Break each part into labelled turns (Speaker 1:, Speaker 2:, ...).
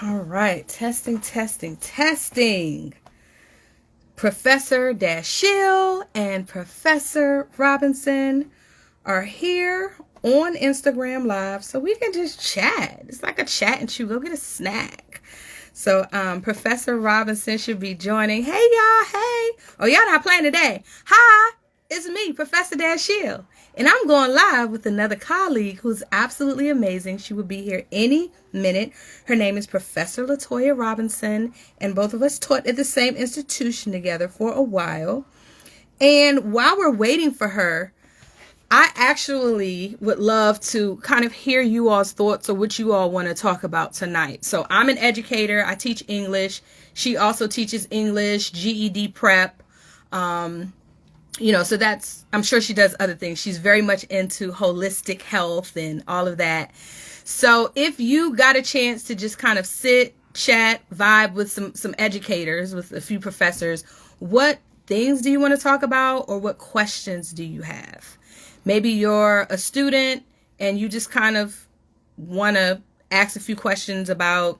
Speaker 1: All right, testing, testing, testing. Professor Dashiell and Professor Robinson are here on Instagram Live so we can just chat. It's like a chat and chew. Go get a snack. So Professor Robinson should be joining. Hey, y'all. Hey. Oh, y'all not playing today. Hi, it's me, Professor Dashiell. And I'm going live with another colleague who's absolutely amazing. She will be here any minute. Her name is Professor Latoya Robinson, and both of us taught at the same institution together for a while. And while we're waiting for her, I actually would love to kind of hear you all's thoughts or what you all want to talk about tonight. So I'm an educator. I teach English. She also teaches English, GED prep. So I'm sure she does other things. She's very much into holistic health and all of that. So if you got a chance to just kind of sit, chat, vibe with some educators, with a few professors, what things do you want to talk about, or what questions do you have? Maybe you're a student and you just kind of want to ask a few questions about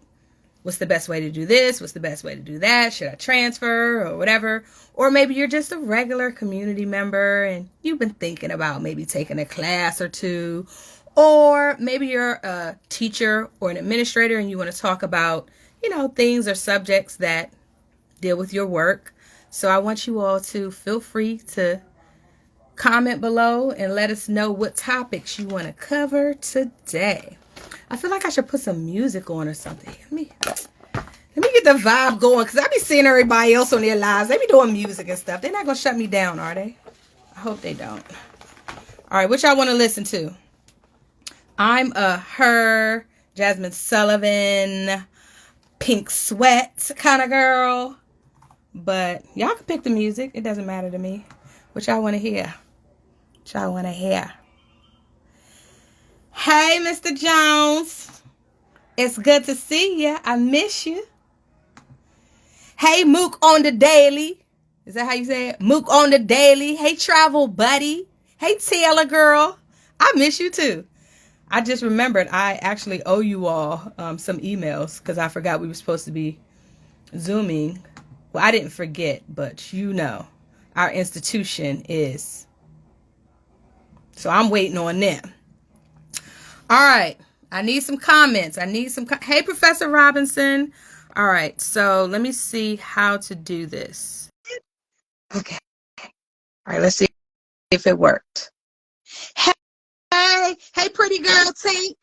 Speaker 1: what's the best way to do this? What's the best way to do that? Should I transfer or whatever? Or maybe you're just a regular community member and you've been thinking about maybe taking a class or two. Or maybe you're a teacher or an administrator and you want to talk about, things or subjects that deal with your work. So I want you all to feel free to comment below and let us know what topics you want to cover today. I feel like I should put some music on or something. Let me get the vibe going, because I be seeing everybody else on their lives. They be doing music and stuff. They're not going to shut me down, are they? I hope they don't. All right, what y'all want to listen to? I'm a Her, Jasmine Sullivan, Pink Sweat kind of girl. But y'all can pick the music. It doesn't matter to me. What y'all want to hear? What y'all want to hear? Hey, Mr. Jones. It's good to see you. I miss you. Hey, Mook on the Daily. Is that how you say it? Mook on the Daily. Hey, Travel Buddy. Hey, Taylor girl. I miss you too. I just remembered I actually owe you all some emails because I forgot we were supposed to be Zooming. Well, I didn't forget, but our institution is. So I'm waiting on them. All right. I need some comments. Hey, Professor Robinson. All right. So let me see how to do this. Okay. All right. Let's see if it worked. Hey, pretty girl, Tink.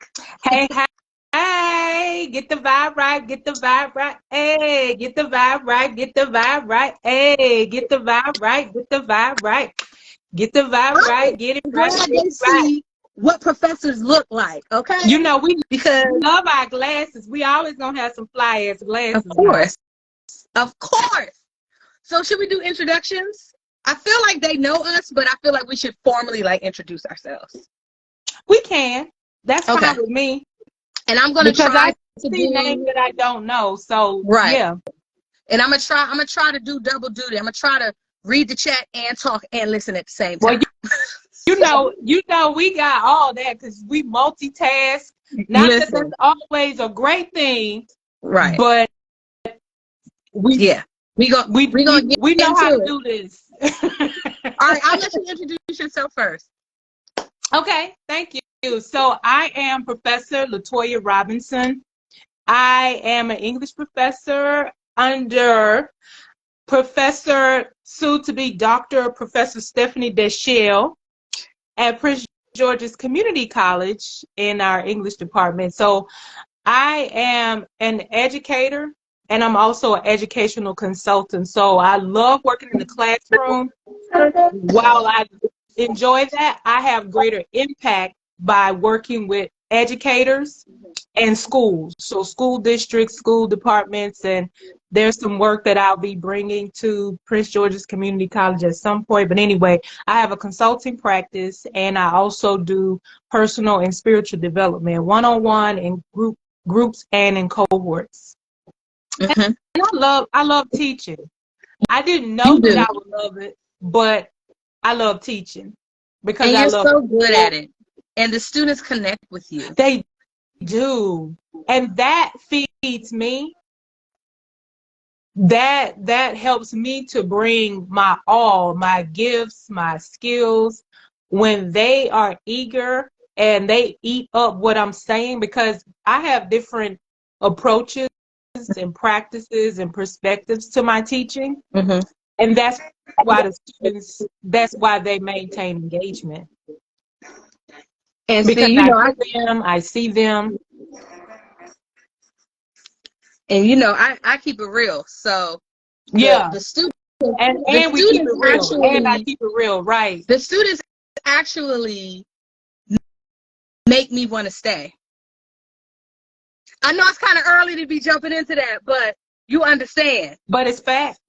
Speaker 2: Hey, get the vibe right, get the vibe right. Hey, get the vibe right, get the vibe right. Hey, get the vibe right, get the vibe right. Get the vibe right, get it right.
Speaker 1: Glad they see what professors look like, okay?
Speaker 2: Because we love our glasses. We always gonna have some fly ass glasses.
Speaker 1: Of course. So should we do introductions? I feel like they know us, but I feel like we should formally introduce ourselves.
Speaker 2: We can. That's fine with me.
Speaker 1: And I'm gonna try
Speaker 2: to do names that I don't know. So yeah.
Speaker 1: And I'm gonna try to do double duty. I'm gonna try to read the chat and talk and listen at the same time.
Speaker 2: Well, you know, we got all that because we multitask. Not that that's always a great thing,
Speaker 1: right?
Speaker 2: But we
Speaker 1: know how to
Speaker 2: do this.
Speaker 1: All right, I'll let you introduce yourself first.
Speaker 2: Okay, thank you. So I am Professor Latoya Robinson. I am an English professor under Professor, soon-to-be Dr. Professor Stephanie Dashiell at Prince George's Community College in our English department. So I am an educator, and I'm also an educational consultant. So I love working in the classroom. While I enjoy that, I have greater impact by working with educators and schools. So school districts, school departments, and there's some work that I'll be bringing to Prince George's Community College at some point. But anyway, I have a consulting practice, and I also do personal and spiritual development, one-on-one, in groups and in cohorts. And I love teaching. I didn't know that I would love it, but I love teaching because
Speaker 1: you're so good at it. And the students connect with you.
Speaker 2: They do. And that feeds me. That helps me to bring my all, my gifts, my skills, when they are eager and they eat up what I'm saying, because I have different approaches and practices and perspectives to my teaching.
Speaker 1: Mm-hmm.
Speaker 2: And that's why the students, that's why they maintain engagement.
Speaker 1: And
Speaker 2: Because
Speaker 1: see, you know,
Speaker 2: I see them.
Speaker 1: I keep it real. So
Speaker 2: Yeah.
Speaker 1: the students
Speaker 2: And we keep it real. And I keep it real, right.
Speaker 1: The students actually make me want to stay. I know it's kind of early to be jumping into that, but you understand.
Speaker 2: But it's fact.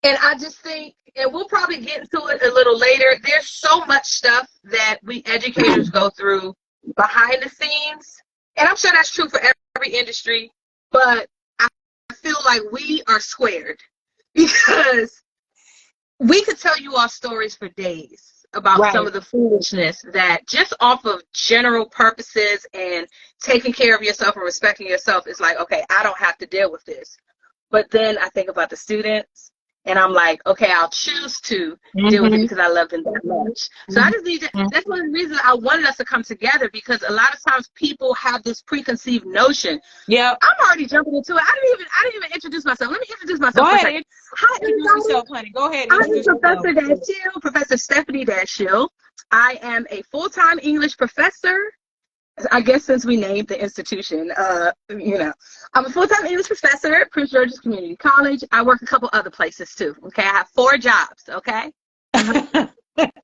Speaker 1: And I just think, and we'll probably get into it a little later, there's so much stuff that we educators go through behind the scenes. And I'm sure that's true for every industry, but I feel like we are squared because we could tell you all stories for days about some of the foolishness that just off of general purposes and taking care of yourself and respecting yourself is like, okay, I don't have to deal with this. But then I think about the students and I'm like, okay, I'll choose to deal with it because I love them that much. So I just need to, that's one of the reasons I wanted us to come together, because a lot of times people have this preconceived notion.
Speaker 2: Yeah.
Speaker 1: I'm already jumping into it. I didn't even introduce myself. Let me introduce myself.
Speaker 2: Go ahead. Hi, introduce yourself, honey. Go ahead.
Speaker 1: I'm Professor Dashiell, Professor Stephanie Dashiell. I am a full-time English professor. I guess since we named the institution, I'm a full-time English professor at Prince George's Community College. I work a couple other places too. Okay, I have 4 jobs. Okay, not because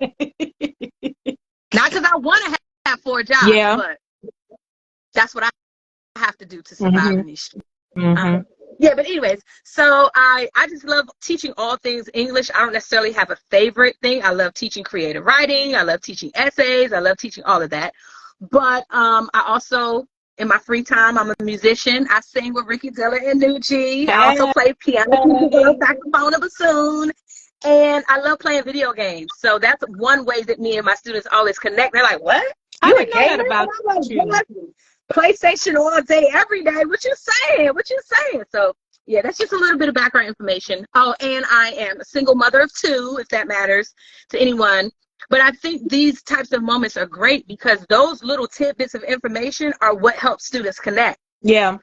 Speaker 1: I want to have 4 jobs, but that's what I have to do to survive in these streets. Yeah, but anyways, so I just love teaching all things English. I don't necessarily have a favorite thing. I love teaching creative writing. I love teaching essays. I love teaching all of that. But I also, in my free time, I'm a musician. I sing with Ricky Diller and Nucci. I also play piano, saxophone, and bassoon. And I love playing video games. So that's one way that me and my students always connect. They're like, what?
Speaker 2: I didn't know that about you.
Speaker 1: PlayStation all day, every day. What you saying? So, yeah, that's just a little bit of background information. Oh, and I am a single mother of 2, if that matters to anyone. But I think these types of moments are great because those little tidbits of information are what helps students connect.
Speaker 2: Yeah.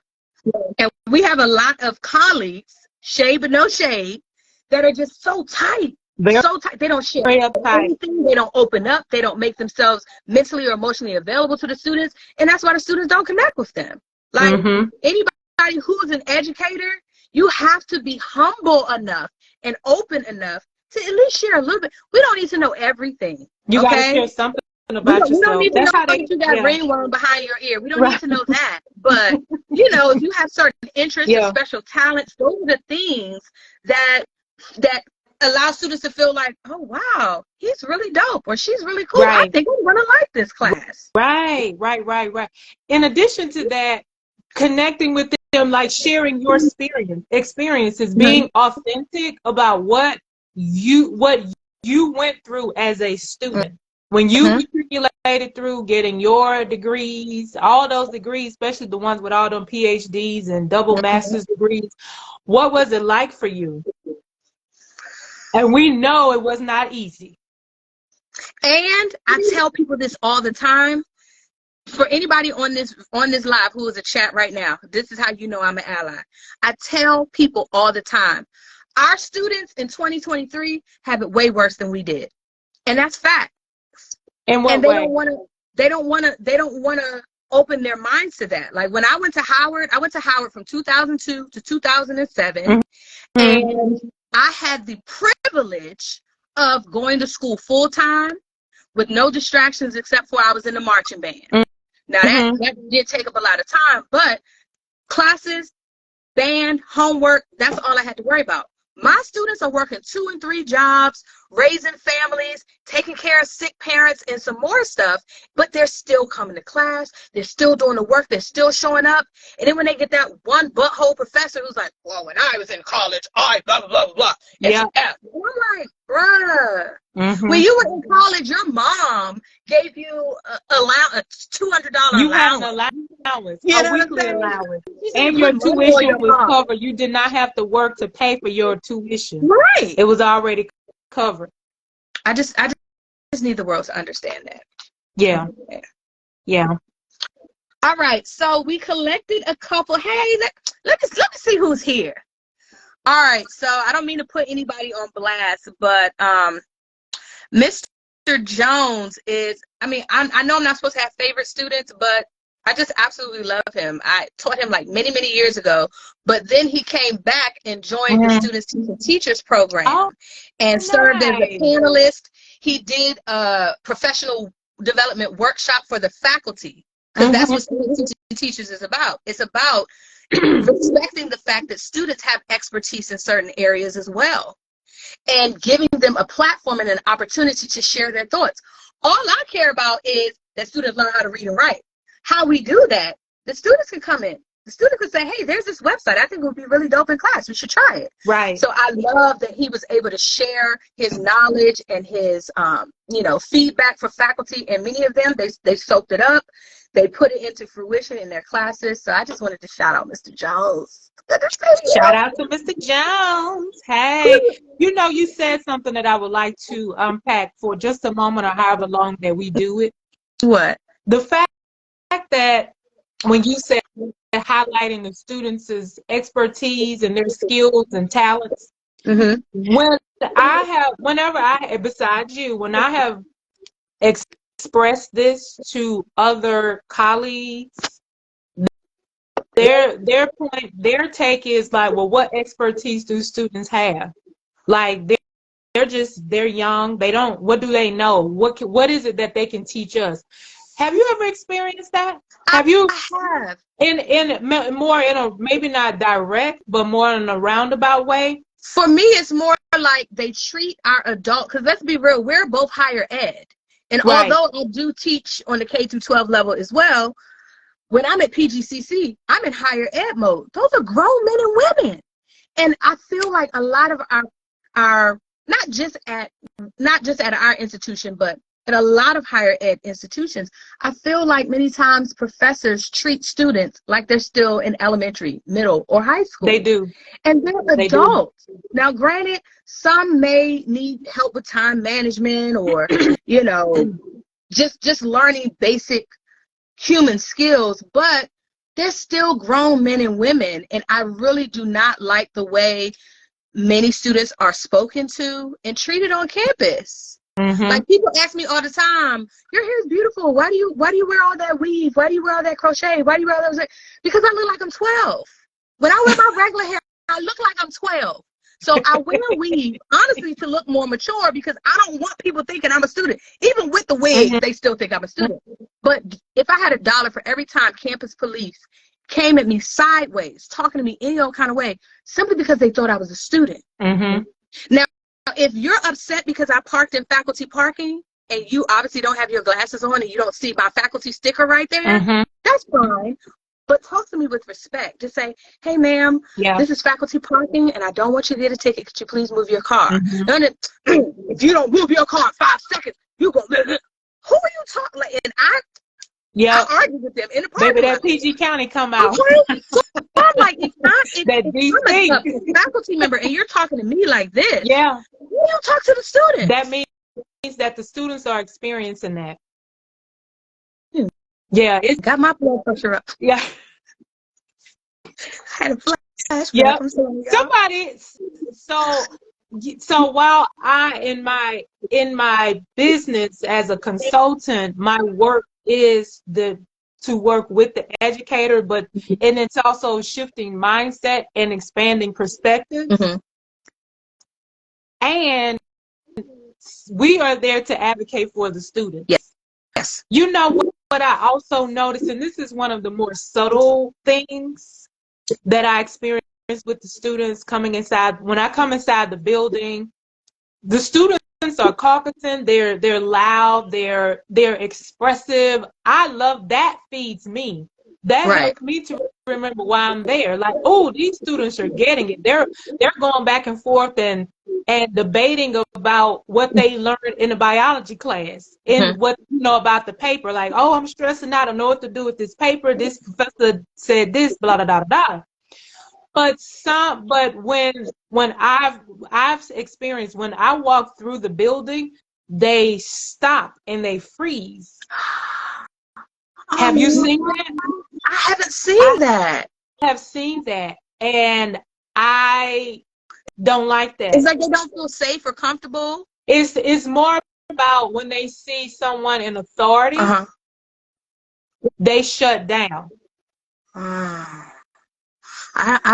Speaker 1: And we have a lot of colleagues, shade but no shade, that are just so tight. So tight. They don't share anything. They don't open up. They don't make themselves mentally or emotionally available to the students. And that's why the students don't connect with them. Like anybody who's an educator, you have to be humble enough and open enough to at least share a little bit. We don't need to know everything.
Speaker 2: You got to share something about yourself.
Speaker 1: We don't need to know that you got ringworm behind your ear. We don't need to know that. But, if you have certain interests and special talents, those are the things that allow students to feel like, oh, wow, he's really dope or she's really cool. I think I'm going to like this class.
Speaker 2: Right. In addition to that, connecting with them, like sharing your experiences, being authentic about what you went through as a student. When you matriculated through getting your degrees, all those degrees, especially the ones with all them PhDs and double master's degrees, what was it like for you? And we know it was not easy.
Speaker 1: And I tell people this all the time. For anybody on this live who is a chat right now, this is how you know I'm an ally. I tell people all the time, our students in 2023 have it way worse than we did. And that's fact.
Speaker 2: In what way?
Speaker 1: They don't want to open their minds to that. Like when I went to Howard from 2002 to 2007. And I had the privilege of going to school full time with no distractions except for I was in the marching band. Now that did take up a lot of time, but classes, band, homework, that's all I had to worry about. My students are working 2 and 3 jobs, raising families, taking care of sick parents, and some more stuff, but they're still coming to class. They're still doing the work. They're still showing up. And then when they get that one butthole professor who's like, well, when I was in college, I blah, blah, blah, blah.
Speaker 2: Yeah.
Speaker 1: I'm like, bruh. When you were in college, your mom gave you a $200
Speaker 2: You
Speaker 1: allowance.
Speaker 2: had an allowance,
Speaker 1: You know
Speaker 2: a
Speaker 1: what I'm
Speaker 2: weekly
Speaker 1: saying?
Speaker 2: allowance.
Speaker 1: She said
Speaker 2: And
Speaker 1: you
Speaker 2: your
Speaker 1: put money on
Speaker 2: tuition
Speaker 1: your
Speaker 2: was
Speaker 1: mom.
Speaker 2: covered. You did not have to work to pay for your tuition.
Speaker 1: Right.
Speaker 2: It was already covered.
Speaker 1: I just need the world to understand that.
Speaker 2: Yeah. Yeah.
Speaker 1: All right. So we collected a couple. Hey, let me see who's here. All right. So I don't mean to put anybody on blast, but Mr. Jones is, I mean, I know I'm not supposed to have favorite students, but I just absolutely love him. I taught him like many, many years ago, but then he came back and joined the Students Teaching Teachers program and served as a panelist. He did a professional development workshop for the faculty, because that's what Students Teaching Teachers is about. It's about respecting the fact that students have expertise in certain areas as well, and giving them a platform and an opportunity to share their thoughts. All I care about is that students learn how to read and write. How we do that, the students can come in. The student could say, hey, there's this website. I think it would be really dope in class. We should try it.
Speaker 2: Right.
Speaker 1: So I love that he was able to share his knowledge and his, feedback for faculty. And many of them, they soaked it up. They put it into fruition in their classes. So I just wanted to shout out Mr. Jones.
Speaker 2: Shout out to Mr. Jones. Hey, you said something that I would like to unpack for just a moment, or however long that we do it.
Speaker 1: What?
Speaker 2: The fact that when you said highlighting the students' expertise and their skills and talents, when I have expressed this to other colleagues, their take is like, well, what expertise do students have? Like they're young. What do they know? What is it that they can teach us? Have you ever experienced that?
Speaker 1: I have.
Speaker 2: In more in a, maybe not direct, but more in a roundabout way?
Speaker 1: For me, it's more like they treat our adult, because let's be real, we're both higher ed. And although I do teach on the K through 12 level as well, when I'm at PGCC, I'm in higher ed mode. Those are grown men and women. And I feel like a lot of our not just at our institution, but at a lot of higher ed institutions, I feel like many times professors treat students like they're still in elementary, middle, or high school.
Speaker 2: They do.
Speaker 1: And they're adults. Now, granted, some may need help with time management or, just learning basic human skills, but they're still grown men and women. And I really do not like the way many students are spoken to and treated on campus. Like, people ask me all the time, your hair is beautiful. Why do you wear all that weave? Why do you wear all that crochet? Why do you wear all that? Because I look like I'm 12. When I wear my regular hair, I look like I'm 12. So I wear weave, honestly, to look more mature, because I don't want people thinking I'm a student. Even with the wig, they still think I'm a student. But if I had $1 for every time campus police came at me sideways, talking to me any old kind of way, simply because they thought I was a student. Now, if you're upset because I parked in faculty parking and you obviously don't have your glasses on and you don't see my faculty sticker right there, that's fine. But talk to me with respect. Just say, hey, ma'am, this is faculty parking and I don't want you to get a ticket. Could you please move your car? If you don't move your car in 5 seconds, you go, who are you talking like? And I argue with them in the parking lot.
Speaker 2: Maybe that PG County come out.
Speaker 1: Okay. So I'm like, if I'm a faculty member and you're talking to me like this, you don't talk to the students.
Speaker 2: That means that the students are experiencing that. Yeah, it's
Speaker 1: got my blood pressure up.
Speaker 2: Yeah.
Speaker 1: I had a flash.
Speaker 2: Yeah. Somebody. So while I in my business as a consultant, my work is to work with the educator, and it's also shifting mindset and expanding perspectives. And we are there to advocate for the students.
Speaker 1: Yes.
Speaker 2: You know what I also noticed, and this is one of the more subtle things that I experience with the students coming inside. When I come inside the building, the students students are caucusing. They're loud. They're expressive. I love that. Feeds me. That
Speaker 1: Right.
Speaker 2: helps me to remember why I'm there. Like, oh, these students are getting it. They're going back and forth and debating about what they learned in the biology class and what about the paper. Like, oh, I'm stressing out. I don't know what to do with this paper. This professor said this, blah, blah, blah, blah. But when I've experienced, when I walk through the building, they stop and they freeze. Have you seen that?
Speaker 1: I haven't seen that.
Speaker 2: I have seen that, and I don't like that.
Speaker 1: It's like they don't feel safe or comfortable.
Speaker 2: It's more about when they see someone in authority, they shut down.
Speaker 1: I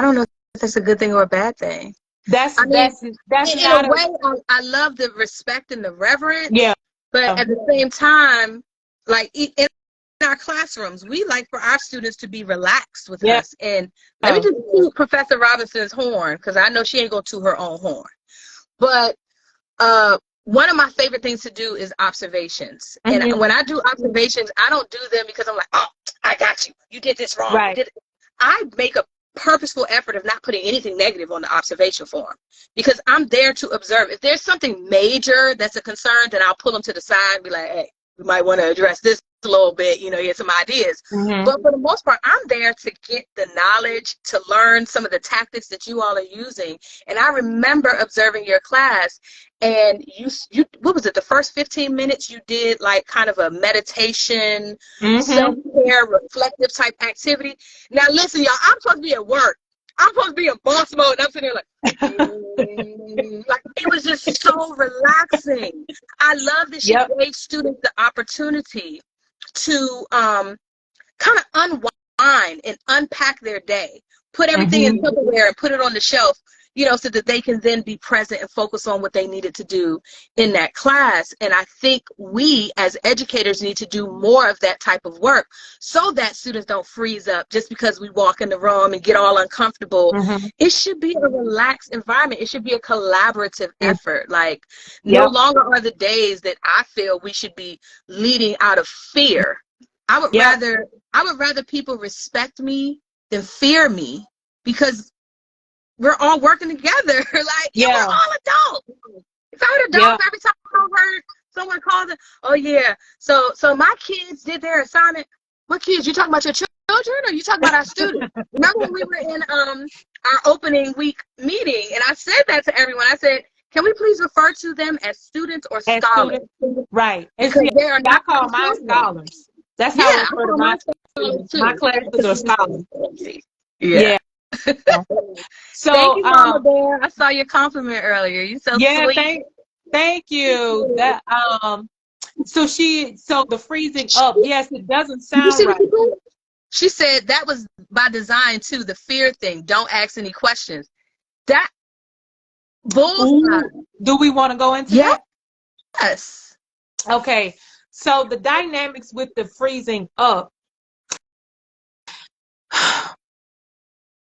Speaker 1: don't know if that's a good thing or a bad thing.
Speaker 2: That's
Speaker 1: in
Speaker 2: not
Speaker 1: a way. I love the respect and the reverence.
Speaker 2: Yeah.
Speaker 1: But at the same time, like in our classrooms, we like for our students to be relaxed with us. And let me just toot Professor Robinson's horn, because I know she ain't gonna toot her own horn. But one of my favorite things to do is observations. And when I do observations, I don't do them because I'm like, oh, I got you. You did this wrong.
Speaker 2: Right.
Speaker 1: I make a purposeful effort of not putting anything negative on the observation form, because I'm there to observe. If there's something major that's a concern, then I'll pull them to the side and be like, hey, we might want to address this a little bit, here's some ideas. But for the most part, I'm there to get the knowledge, to learn some of the tactics that you all are using. And I remember observing your class, and you what was it, the first 15 minutes you did like kind of a meditation, self-care, reflective type activity. Now listen, y'all, I'm supposed to be at work. I'm supposed to be in boss mode. And I'm sitting there like it was just so relaxing. I love that she gave students the opportunity to kind of unwind and unpack their day, put everything in Tupperware and put it on the shelf, so that they can then be present and focus on what they needed to do in that class. And I think we as educators need to do more of that type of work so that students don't freeze up just because we walk in the room and get all uncomfortable. It should be a relaxed environment. It should be a collaborative effort. Like no longer are the days that I feel we should be leading out of fear. I would rather people respect me than fear me, because we're all working together. Like, we're all adults. If I were adults, every time I heard someone calls it, oh yeah, so my kids did their assignment. What kids? You talking about your children, or you talking about our students? Remember when we were in our opening week meeting, and I said that to everyone. I said, can we please refer to them as students or scholars?
Speaker 2: Right.
Speaker 1: Because they are not.
Speaker 2: I call mine scholars. That's how I refer to my students. My classes are scholars. Yeah. So
Speaker 1: thank you, Mama Bear. I saw your compliment earlier. You so sweet.
Speaker 2: Thank you. That so the freezing up. Yes, it doesn't sound right.
Speaker 1: She said that was by design too. The fear thing. Don't ask any questions. That bullseye.
Speaker 2: Do we want to go into that?
Speaker 1: Yes.
Speaker 2: Okay. So the dynamics with the freezing up.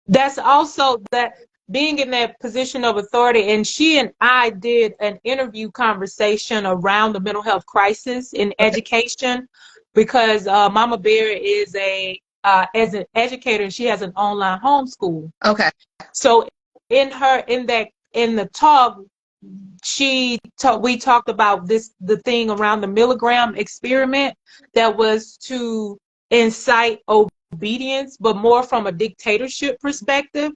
Speaker 2: That's also that being in that position of authority. And she and I did an interview conversation around the mental health crisis in education, because Mama Bear is as an educator, she has an online homeschool.
Speaker 1: Okay.
Speaker 2: So in the talk, we talked about the thing around the milligram experiment that was to incite obedience, but more from a dictatorship perspective.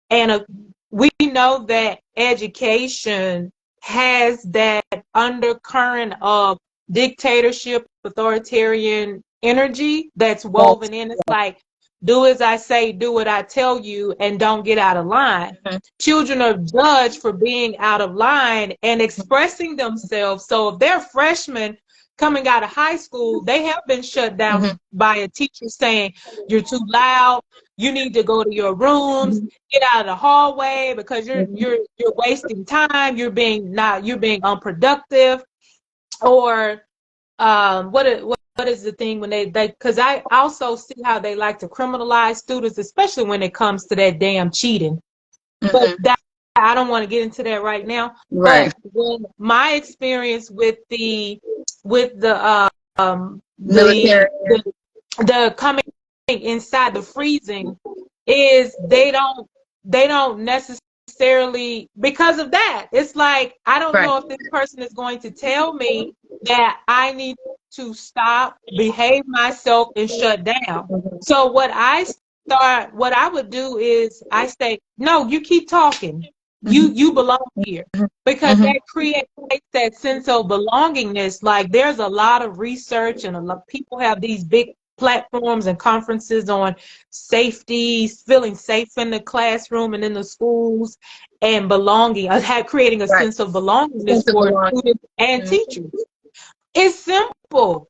Speaker 2: And we know that education has that undercurrent of dictatorship, authoritarian energy that's woven in. It's like, do as I say, do what I tell you, and don't get out of line. Children are judged for being out of line and expressing themselves. So if they're freshmen coming out of high school, they have been shut down by a teacher saying, you're too loud, you need to go to your rooms, get out of the hallway because you're wasting time, you're being unproductive. Or what is the thing when they because I also see how they like to criminalize students, especially when it comes to that damn cheating. But I don't want to get into that right now.
Speaker 1: Right.
Speaker 2: But when my experience with the
Speaker 1: Military.
Speaker 2: the coming inside the freezing is they don't necessarily, because of that, it's like I don't know if this person is going to tell me that I need to stop, behave myself, and shut down. So what I would do is I say, no, you keep talking. You belong here, because that creates that sense of belongingness. Like, there's a lot of research, and a lot of people have these big platforms and conferences on safety, feeling safe in the classroom and in the schools, and belonging, creating a sense of belongingness for students and teachers. It's simple.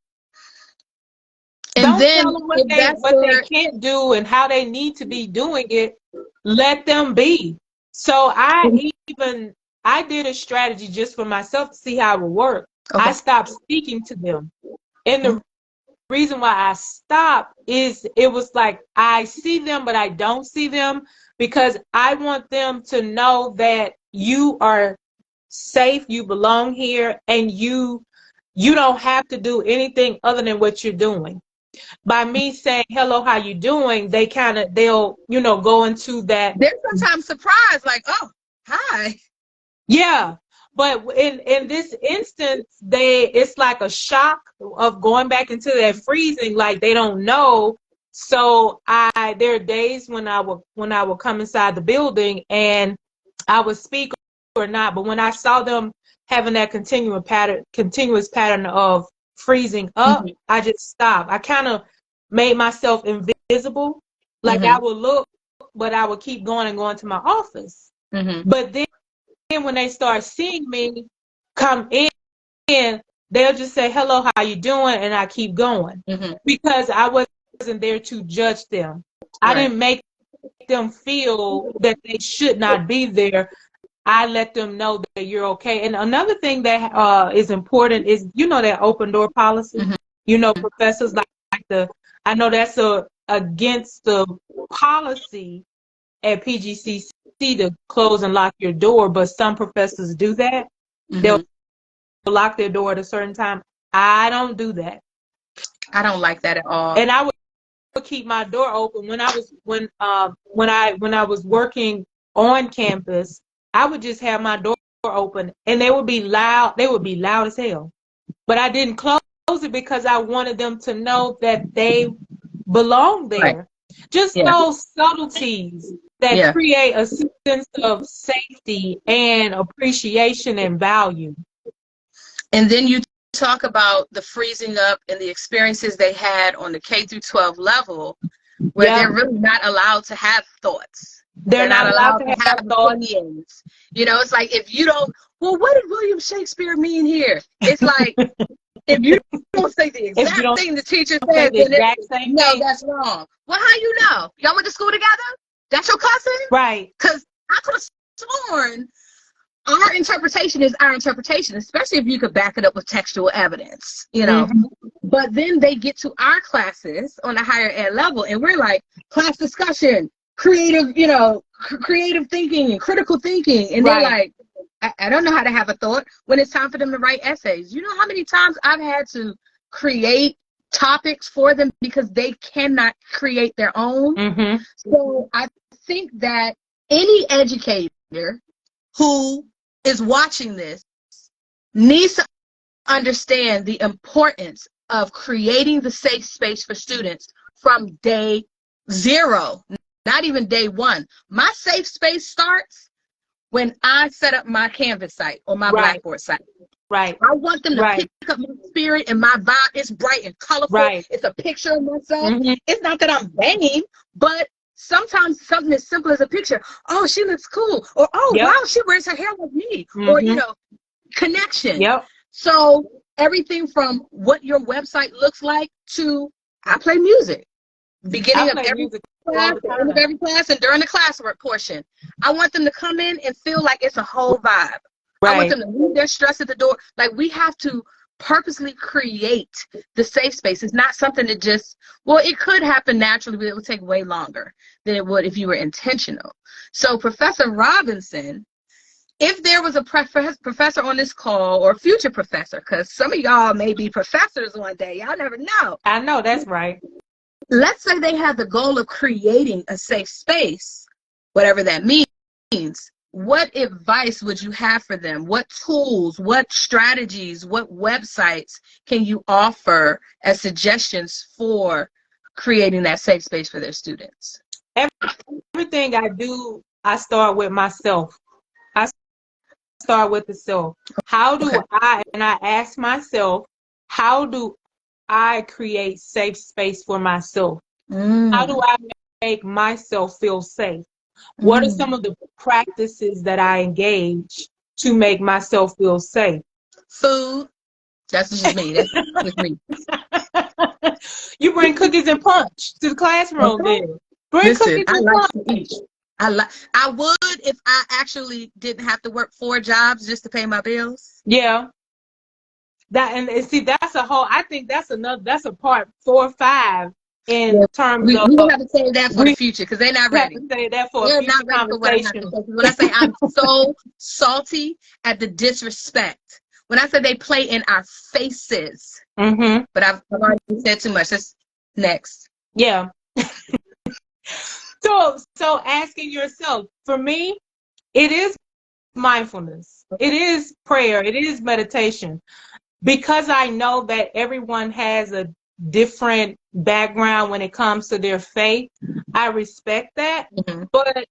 Speaker 1: And
Speaker 2: don't
Speaker 1: then
Speaker 2: tell them what they can't do and how they need to be doing it. Let them be. So I did a strategy just for myself to see how it would work. I stopped speaking to them. And the reason why I stopped is it was like I see them, but I don't see them, because I want them to know that you are safe, you belong here, and you don't have to do anything other than what you're doing. By me saying, hello, how you doing? They'll go into that.
Speaker 1: They're sometimes surprised, like, oh, hi.
Speaker 2: Yeah. But in this instance, it's like a shock of going back into that freezing, like they don't know. So there are days when I would come inside the building and I would speak or not. But when I saw them having that continuous pattern of freezing up, I just stopped. I kind of made myself invisible. Like I would look, but I would keep going and going to my office. But then when they start seeing me come in, they'll just say, hello, how you doing? And I keep going, because I wasn't there to judge them. I didn't make them feel that they should not be there. I let them know that you're okay. And another thing that is important is, that open door policy. Professors I know that's against the policy at PGCC to close and lock your door, but some professors do that. They'll lock their door at a certain time. I don't do that.
Speaker 1: I don't like that at all.
Speaker 2: And I would keep my door open when I was working on campus. I would just have my door open, and they would be loud. They would be loud as hell, but I didn't close it because I wanted them to know that they belong there. Just those subtleties that create a sense of safety and appreciation and value.
Speaker 1: And then you talk about the freezing up and the experiences they had on the K through 12 level, where they're really not allowed to have thoughts.
Speaker 2: They're not allowed to have
Speaker 1: opinions. It's like, if you don't, well, what did William Shakespeare mean here? It's like, if you don't say the exact thing the teacher said, then that's wrong. Well, how you know? Y'all went to school together? That's your cousin?
Speaker 2: Right.
Speaker 1: Because I could have sworn our interpretation is our interpretation, especially if you could back it up with textual evidence, But then they get to our classes on a higher ed level, and we're like, class discussion, creative thinking and critical thinking. And they're like, I don't know how to have a thought when it's time for them to write essays. You know how many times I've had to create topics for them because they cannot create their own? So I think that any educator who is watching this needs to understand the importance of creating the safe space for students from day zero, not even day one. My safe space starts when I set up my Canvas site or my Blackboard site.
Speaker 2: Right.
Speaker 1: I want them to pick up my spirit and my vibe. It's bright and colorful. It's a picture of myself. It's not that I'm vain, but sometimes something as simple as a picture. Oh, she looks cool. Or, oh, wow, she wears her hair like me. Or, connection. So everything from what your website looks like to I play music. Beginning of every class and during the classwork portion. I want them to come in and feel like it's a whole vibe. I want them to leave their stress at the door. Like, we have to purposely create the safe space. It's not something that just, well, it could happen naturally, but it would take way longer than it would if you were intentional. So Professor Robinson if there was a professor on this call, or future professor, because some of y'all may be professors one day, y'all never know.
Speaker 2: I know, that's right.
Speaker 1: Let's say they have the goal of creating a safe space, whatever that means. What advice would you have for them? What tools, what strategies, what websites can you offer as suggestions for creating that safe space for their students?
Speaker 2: Everything I do, I start with myself. I start with the self. How do I ask myself, how do I create safe space for myself? How do I make myself feel safe? What are some of the practices that I engage to make myself feel safe?
Speaker 1: Food. That's just me. That's just me.
Speaker 2: You bring cookies and punch to the classroom then. Bring cookies and punch.
Speaker 1: I would if I actually didn't have to work 4 jobs just to pay my bills.
Speaker 2: Yeah. And see, that's a whole, I think that's a part 4 or 5 in terms of.
Speaker 1: We have to say that for the future because they're not ready.
Speaker 2: We have to say that for a future conversation.
Speaker 1: When I say I'm so salty at the disrespect, when I say they play in our faces, but I've already said too much. That's next.
Speaker 2: Yeah. So asking yourself, for me, it is mindfulness. It is prayer. It is meditation. Because I know that everyone has a different background when it comes to their faith, I respect that. But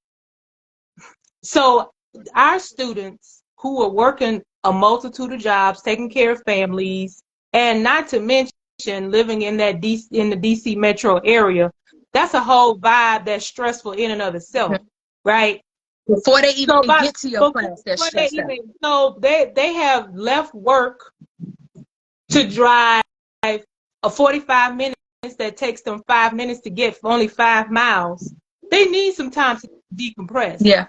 Speaker 2: so our students who are working a multitude of jobs, taking care of families, and not to mention living in the DC metro area, that's a whole vibe that's stressful in and of itself, right?
Speaker 1: Before they even get to your class, they're stressed out.
Speaker 2: So they have left work to drive a 45 minutes that takes them 5 minutes to get only 5 miles. They need some time to decompress.
Speaker 1: Yeah.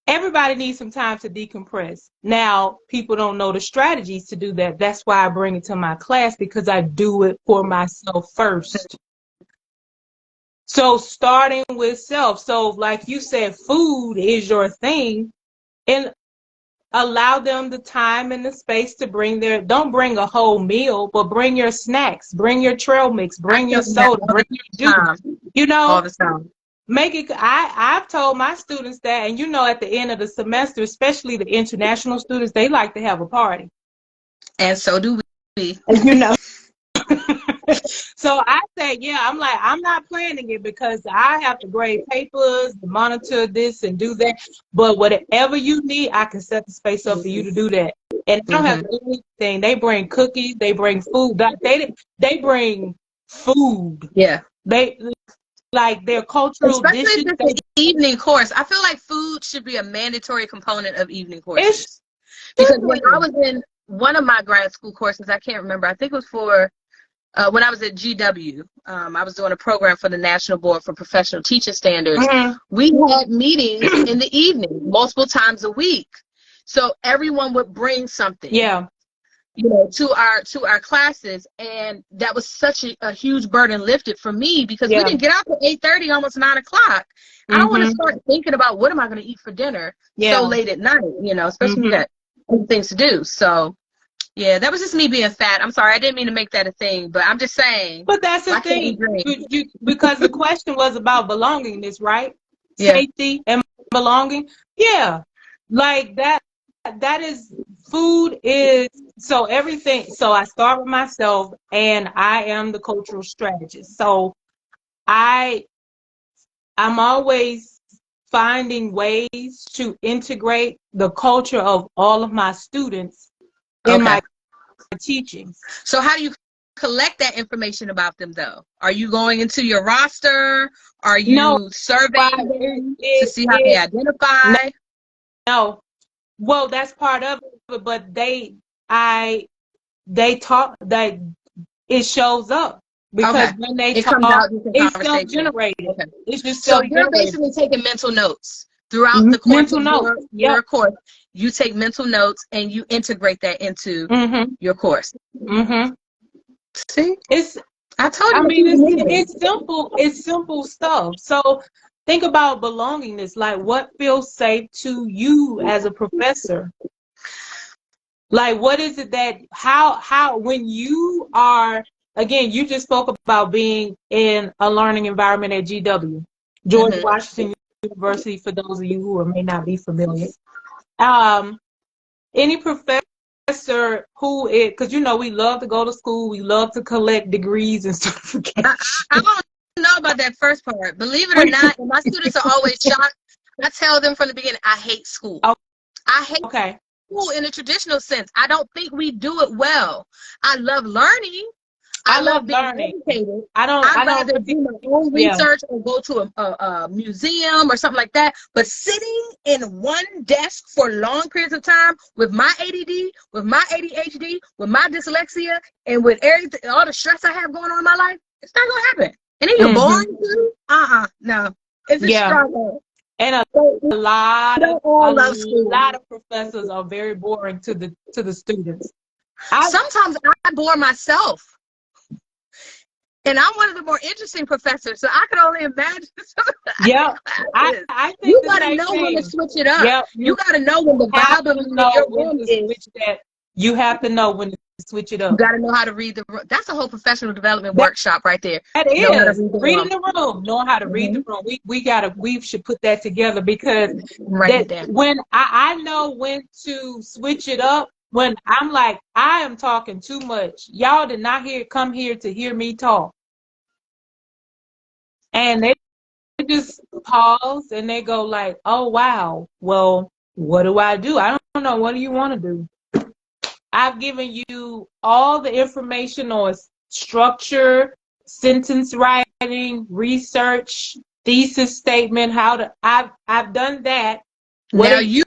Speaker 2: Everybody needs some time to decompress. Now, people don't know the strategies to do that. That's why I bring it to my class, because I do it for myself first. So starting with self. So like you said, food is your thing, and allow them the time and the space to don't bring a whole meal, but bring your snacks, bring your trail mix, bring your soda, bring your juice,
Speaker 1: all the time.
Speaker 2: Make it. I've told my students that, and at the end of the semester, especially the international students, they like to have a party.
Speaker 1: And so do we.
Speaker 2: So I say, I'm like, I'm not planning it because I have to grade papers, monitor this and do that. But whatever you need, I can set the space up for you to do that. And I don't have to do anything. They bring cookies, they bring food. They bring food.
Speaker 1: Yeah.
Speaker 2: They like their cultural dishes.
Speaker 1: Especially if it's an evening course. I feel like food should be a mandatory component of evening courses. Because when I was in one of my grad school courses, I can't remember, I think it was for when I was at GW, I was doing a program for the National Board for Professional Teaching Standards. We had meetings in the evening, multiple times a week. So everyone would bring something, to our classes, and that was such a huge burden lifted for me because we didn't get out till 8:30, almost 9 o'clock. I don't want to start thinking about what am I going to eat for dinner so late at night, especially when you got other things to do. So. Yeah, that was just me being fat. I'm sorry, I didn't mean to make that a thing, but I'm just saying.
Speaker 2: But that's the thing, because the question was about belongingness, right? Yeah. Safety and belonging. Yeah, like that. That is, food is, so everything. So I start with myself, and I am the cultural strategist. So I'm always finding ways to integrate the culture of all of my students in my teachings.
Speaker 1: So how do you collect that information about them, though? Are you going into your roster? Are you surveying them to see how they identify?
Speaker 2: No. Well, that's part of it, but they talk, that it shows up. Because when they talk, it's self-generated. It's just
Speaker 1: so you're basically taking mental notes throughout the course of your course. You take mental notes and you integrate that into your course. See,
Speaker 2: I mean, it's simple. It's simple stuff. So think about belongingness. Like, what feels safe to you as a professor? Like, what is it that, how, when you are, again, you just spoke about being in a learning environment at GW, George Washington University, for those of you who may not be familiar. Any professor who is, because you know we love to go to school, we love to collect degrees and certifications.
Speaker 1: I don't know about that first part. Believe it or not, and my students are always shocked. I tell them from the beginning, I hate school.
Speaker 2: Oh,
Speaker 1: I hate school in a traditional sense. I don't think we do it well. I love learning. I love being educated. I'd rather do my own research or go to a museum or something like that. But sitting in one desk for long periods of time with my ADD, with my ADHD, with my dyslexia, and with everything, all the stress I have going on in my life, it's not gonna happen. And then you're boring too. No, it's a struggle.
Speaker 2: And a lot of professors are very boring to the students.
Speaker 1: Sometimes I bore myself. And I'm one of the more interesting professors, so I can only imagine.
Speaker 2: Yeah, I think
Speaker 1: you gotta know when to switch it up. Yep. You gotta know when the vibe of your room is.
Speaker 2: You have to know when to switch it up.
Speaker 1: You gotta know how to read the room. That's a whole professional development workshop right there.
Speaker 2: That is reading the room, knowing how to read the room. We should put that together, because when I know when to switch it up. When I'm like, I am talking too much. Y'all did not come here to hear me talk. And they just pause and they go like, oh, wow. Well, what do I do? I don't know. What do you want to do? I've given you all the information on structure, sentence writing, research, thesis statement, I've done that.
Speaker 1: Now you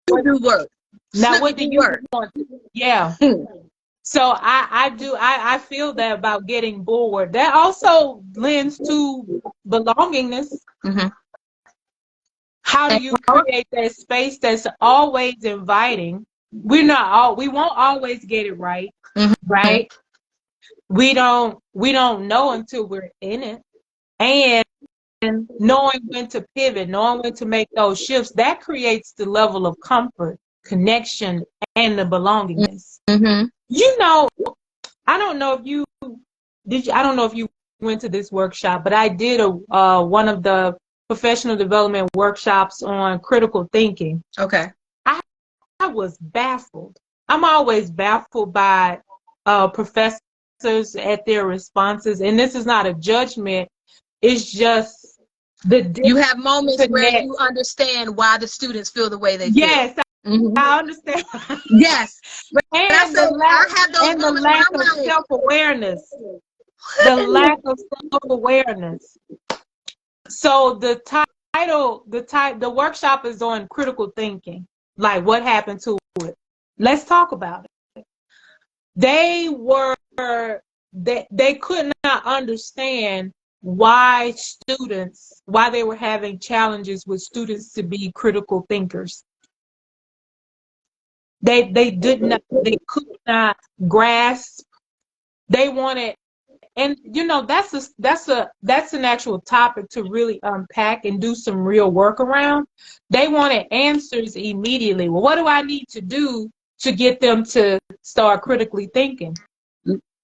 Speaker 1: do work.
Speaker 2: Now, what do you want? Yeah. So I feel that about getting bored. That also lends to belongingness. How do you create that space that's always inviting? We won't always get it right, right? We don't know until we're in it. And knowing when to pivot, knowing when to make those shifts, that creates the level of comfort, connection, and the belongingness. You know, I don't know if you went to this workshop, but I did one of the professional development workshops on critical thinking.
Speaker 1: Okay.
Speaker 2: I was baffled. I'm always baffled by professors at their responses, and this is not a judgment. It's just
Speaker 1: you have moments where you understand why the students feel the way they feel.
Speaker 2: Yes. I understand.
Speaker 1: Yes.
Speaker 2: And the lack of self-awareness. The lack of self-awareness. So the workshop is on critical thinking. Like, what happened to it? Let's talk about it. They could not understand why they were having challenges with students to be critical thinkers. They could not grasp. They wanted, and you know, that's an actual topic to really unpack and do some real work around. They wanted answers immediately. Well, what do I need to do to get them to start critically thinking?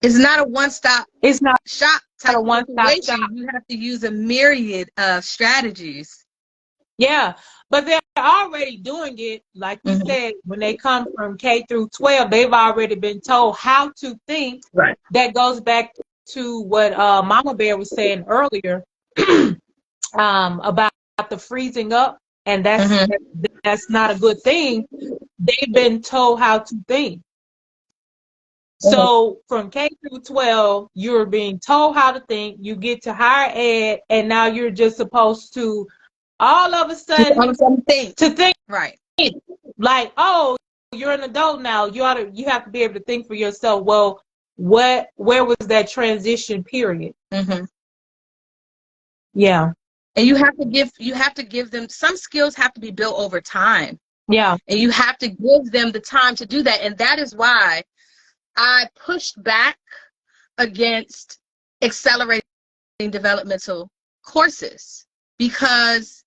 Speaker 1: It's not a one-stop.
Speaker 2: It's not
Speaker 1: shop type
Speaker 2: a one-stop shop.
Speaker 1: You have to use a myriad of strategies.
Speaker 2: Yeah, but they're already doing it. Like you said, when they come from K through 12, they've already been told how to think.
Speaker 1: Right.
Speaker 2: That goes back to what Mama Bear was saying earlier about the freezing up, and that's not a good thing. They've been told how to think. So from K through 12, you're being told how to think. You get to higher ed, and now you're just supposed to all of a sudden think.
Speaker 1: Right.
Speaker 2: Like, oh, you're an adult now. You have to be able to think for yourself. Well, where was that transition period? Yeah.
Speaker 1: And you have to give them, some skills have to be built over time.
Speaker 2: Yeah.
Speaker 1: And you have to give them the time to do that. And that is why I pushed back against accelerating developmental courses. because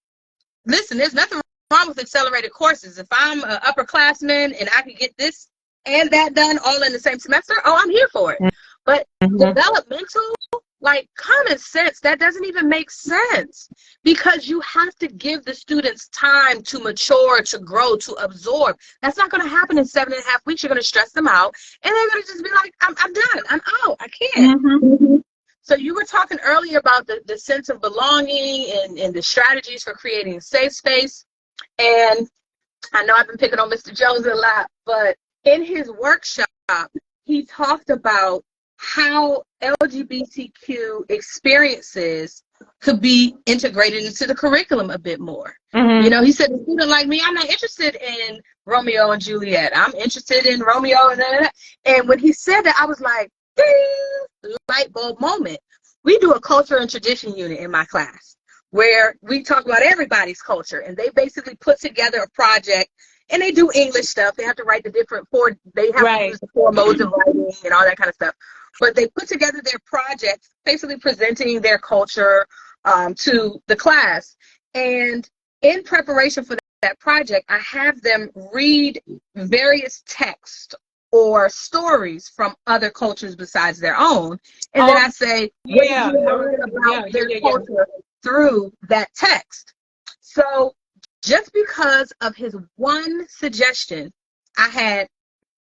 Speaker 1: listen, there's nothing wrong with accelerated courses. If I'm an upperclassman and I can get this and that done all in the same semester, oh, I'm here for it. But developmental, like common sense, that doesn't even make sense, because you have to give the students time to mature, to grow, to absorb. That's not going to happen in 7.5 weeks. You're going to stress them out, and they're going to just be like, I'm done. I'm out. I can't. So you were talking earlier about the sense of belonging and the strategies for creating a safe space. And I know I've been picking on Mr. Jones a lot, but in his workshop, he talked about how LGBTQ experiences could be integrated into the curriculum a bit more. You know, he said, a student like me, I'm not interested in Romeo and Juliet. I'm interested in Romeo and that. And when he said that, I was like, ding, light bulb moment. We do a culture and tradition unit in my class where we talk about everybody's culture, and they basically put together a project, and they do English stuff. They have to write the different they have to use the 4 modes of writing and all that kind of stuff. But they put together their projects, basically presenting their culture to the class. And in preparation for that project, I have them read various texts or stories from other cultures besides their own. And then I say, what did you learn about their culture through that text? So just because of his one suggestion, I had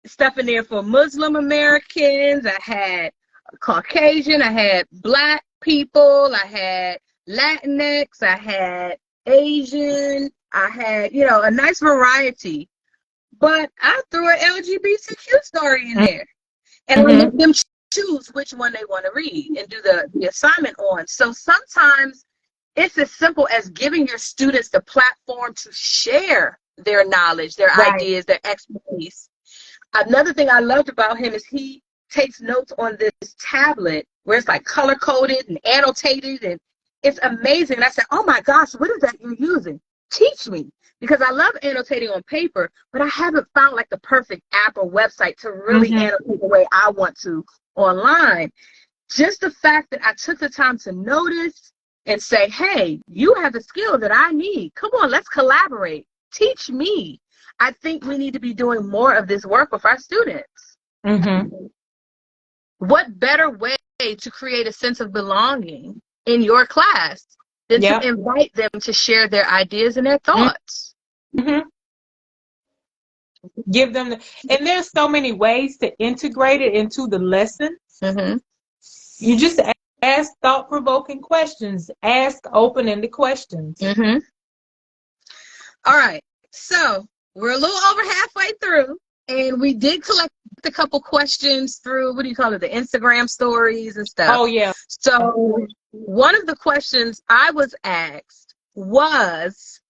Speaker 1: stuff in there for Muslim Americans, I had Caucasian, I had Black people, I had Latinx, I had Asian, I had, you know, a nice variety. But I threw an LGBTQ story in there, and I let them choose which one they want to read and do the assignment on. So sometimes it's as simple as giving your students the platform to share their knowledge, their ideas, their expertise. Another thing I loved about him is he takes notes on this tablet where it's like color coded and annotated, and it's amazing. And I said, oh my gosh, what is that you're using? Teach me. Because I love annotating on paper, but I haven't found like the perfect app or website to really annotate the way I want to online. Just the fact that I took the time to notice and say, hey, you have the skill that I need. Come on, let's collaborate. Teach me. I think we need to be doing more of this work with our students. What better way to create a sense of belonging in your class than to invite them to share their ideas and their thoughts?
Speaker 2: Give them, and there's so many ways to integrate it into the lessons. You just ask thought-provoking questions, ask open-ended questions.
Speaker 1: All right, so we're a little over halfway through, and we did collect a couple questions through, what do you call it, the Instagram stories and stuff.
Speaker 2: Oh, yeah.
Speaker 1: So one of the questions I was asked was,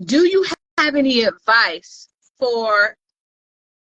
Speaker 1: do you have any advice for,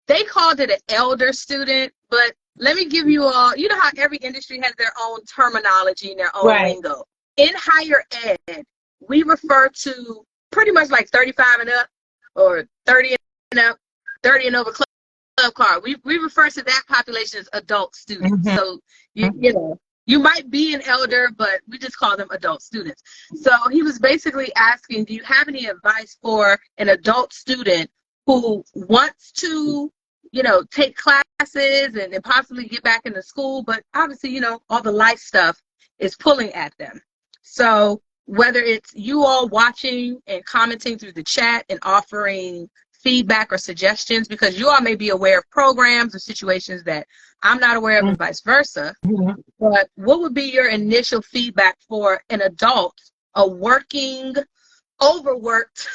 Speaker 1: they called it an elder student, but let me give you all, you know how every industry has their own terminology and their own lingo. In higher ed, we refer to pretty much like 35 and up, or 30 and up, 30 and over club card. We refer to that population as adult students. So, you know, you might be an elder, but we just call them adult students. So he was basically asking, do you have any advice for an adult student who wants to, you know, take classes and possibly get back into school, but obviously, you know, all the life stuff is pulling at them. So whether it's you all watching and commenting through the chat and offering feedback or suggestions, because you all may be aware of programs or situations that I'm not aware of, and vice versa. But what would be your initial feedback for an adult, a working, overworked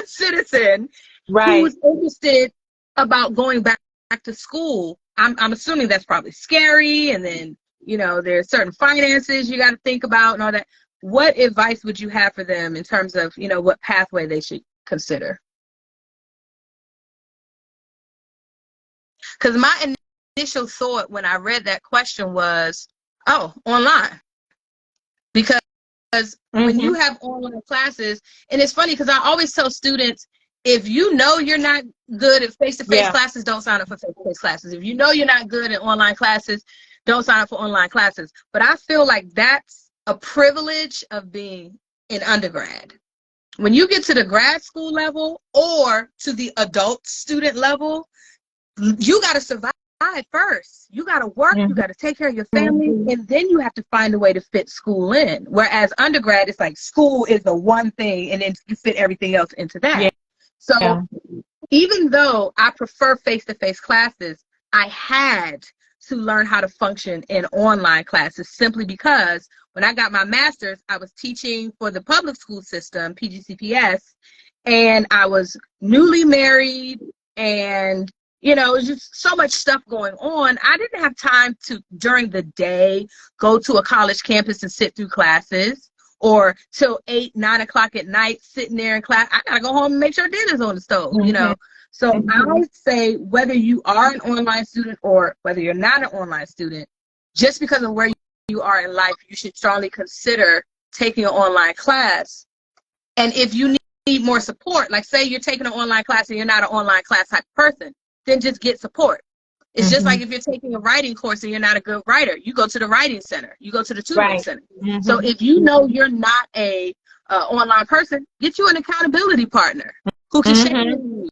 Speaker 1: citizen who's interested about going back to school? I'm assuming that's probably scary, and then, you know, there's certain finances you got to think about and all that. What advice would you have for them in terms of, you know, what pathway they should consider? Because my initial thought when I read that question was, oh, online. Because when you have online classes, and it's funny because I always tell students, if you know you're not good at face-to-face classes, don't sign up for face-to-face classes. If you know you're not good at online classes, don't sign up for online classes. But I feel like that's a privilege of being an undergrad. When you get to the grad school level or to the adult student level, you got to survive first. You got to work, you got to take care of your family, and then you have to find a way to fit school in. Whereas undergrad, it's like school is the one thing, and then you fit everything else into that.
Speaker 2: Yeah.
Speaker 1: So even though I prefer face-to-face classes, I had to learn how to function in online classes simply because when I got my master's, I was teaching for the public school system, PGCPS, and I was newly married, and it was just so much stuff going on. I didn't have time to, during the day, go to a college campus and sit through classes, or till 8, 9 o'clock at night sitting there in class. I gotta go home and make sure dinner's on the stove, So I would say whether you are an online student or whether you're not an online student, just because of where you are in life, you should strongly consider taking an online class. And if you need more support, like say you're taking an online class and you're not an online class type of person, then just get support. It's just like if you're taking a writing course and you're not a good writer, you go to the writing center, you go to the tutoring center. So if you know you're not a online person, get you an accountability partner who can share with you.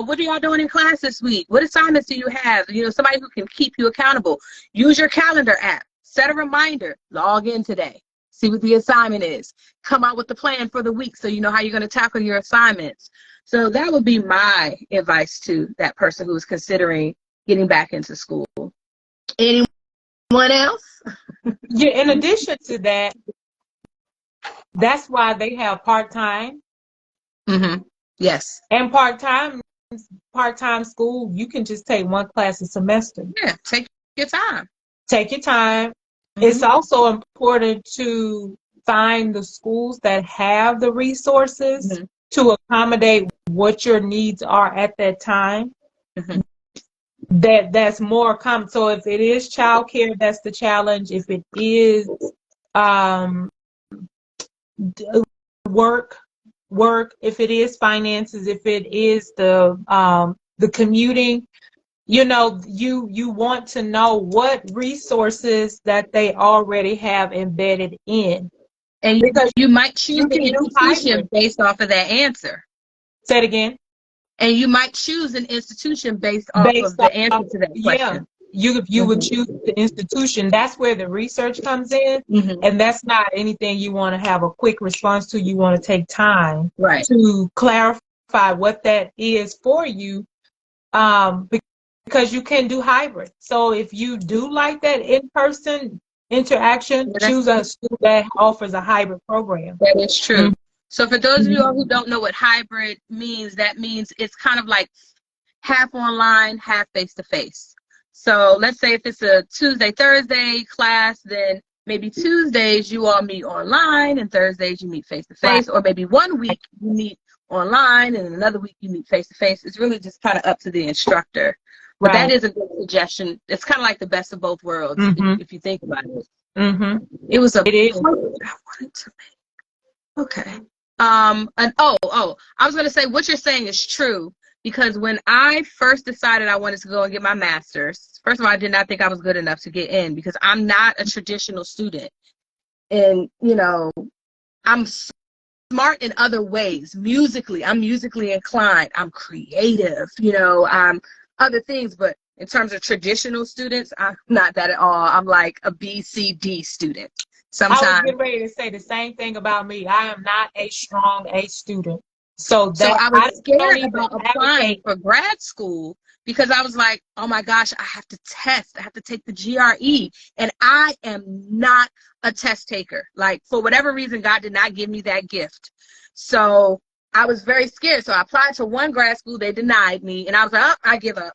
Speaker 1: What are y'all doing in class this week? What assignments do you have? Somebody who can keep you accountable. Use your calendar app. Set a reminder. Log in today. See what the assignment is. Come out with the plan for the week so you know how you're going to tackle your assignments. So that would be my advice to that person who is considering getting back into school. Anyone else?
Speaker 2: Yeah, in addition to that, that's why they have part-time.
Speaker 1: Yes.
Speaker 2: And part-time school, you can just take one class a semester.
Speaker 1: Yeah, take your time.
Speaker 2: Take your time. It's also important to find the schools that have the resources to accommodate what your needs are at that time. That's more common. So if it is childcare, that's the challenge. If it is work, if it is finances, if it is the commuting, you want to know what resources that they already have embedded in.
Speaker 1: And because you might choose an institution based off of that answer.
Speaker 2: Say it again.
Speaker 1: And you might choose an institution based off of the answer to that question.
Speaker 2: Yeah, you would choose the institution. That's where the research comes in, and that's not anything you want to have a quick response to. You want to take time to clarify what that is for you, because you can do hybrid. So if you do like that in-person interaction, choose a school that offers a hybrid program.
Speaker 1: That is true. So for those of you who don't know what hybrid means, that means it's kind of like half online, half face-to-face. So let's say if it's a Tuesday, Thursday class, then maybe Tuesdays you all meet online and Thursdays you meet face-to-face, or maybe one week you meet online and another week you meet face-to-face. It's really just kind of up to the instructor. But that is a good suggestion. It's kind of like the best of both worlds if you think about it. It was a point I wanted to make. Okay. And I was going to say what you're saying is true, because when I first decided I wanted to go and get my master's, first of all, I did not think I was good enough to get in because I'm not a traditional student. And, I'm smart in other ways. Musically, I'm musically inclined. I'm creative, I'm other things. But in terms of traditional students, I'm not that at all. I'm like a B, C, D student. Sometimes.
Speaker 2: I was getting ready to say the same thing about me. I am not a strong A student. So
Speaker 1: I was scared about applying for grad school because I was like, oh my gosh, I have to test. I have to take the GRE. And I am not a test taker. Like, for whatever reason, God did not give me that gift. So I was very scared. So I applied to one grad school. They denied me. And I was like, oh, I give up.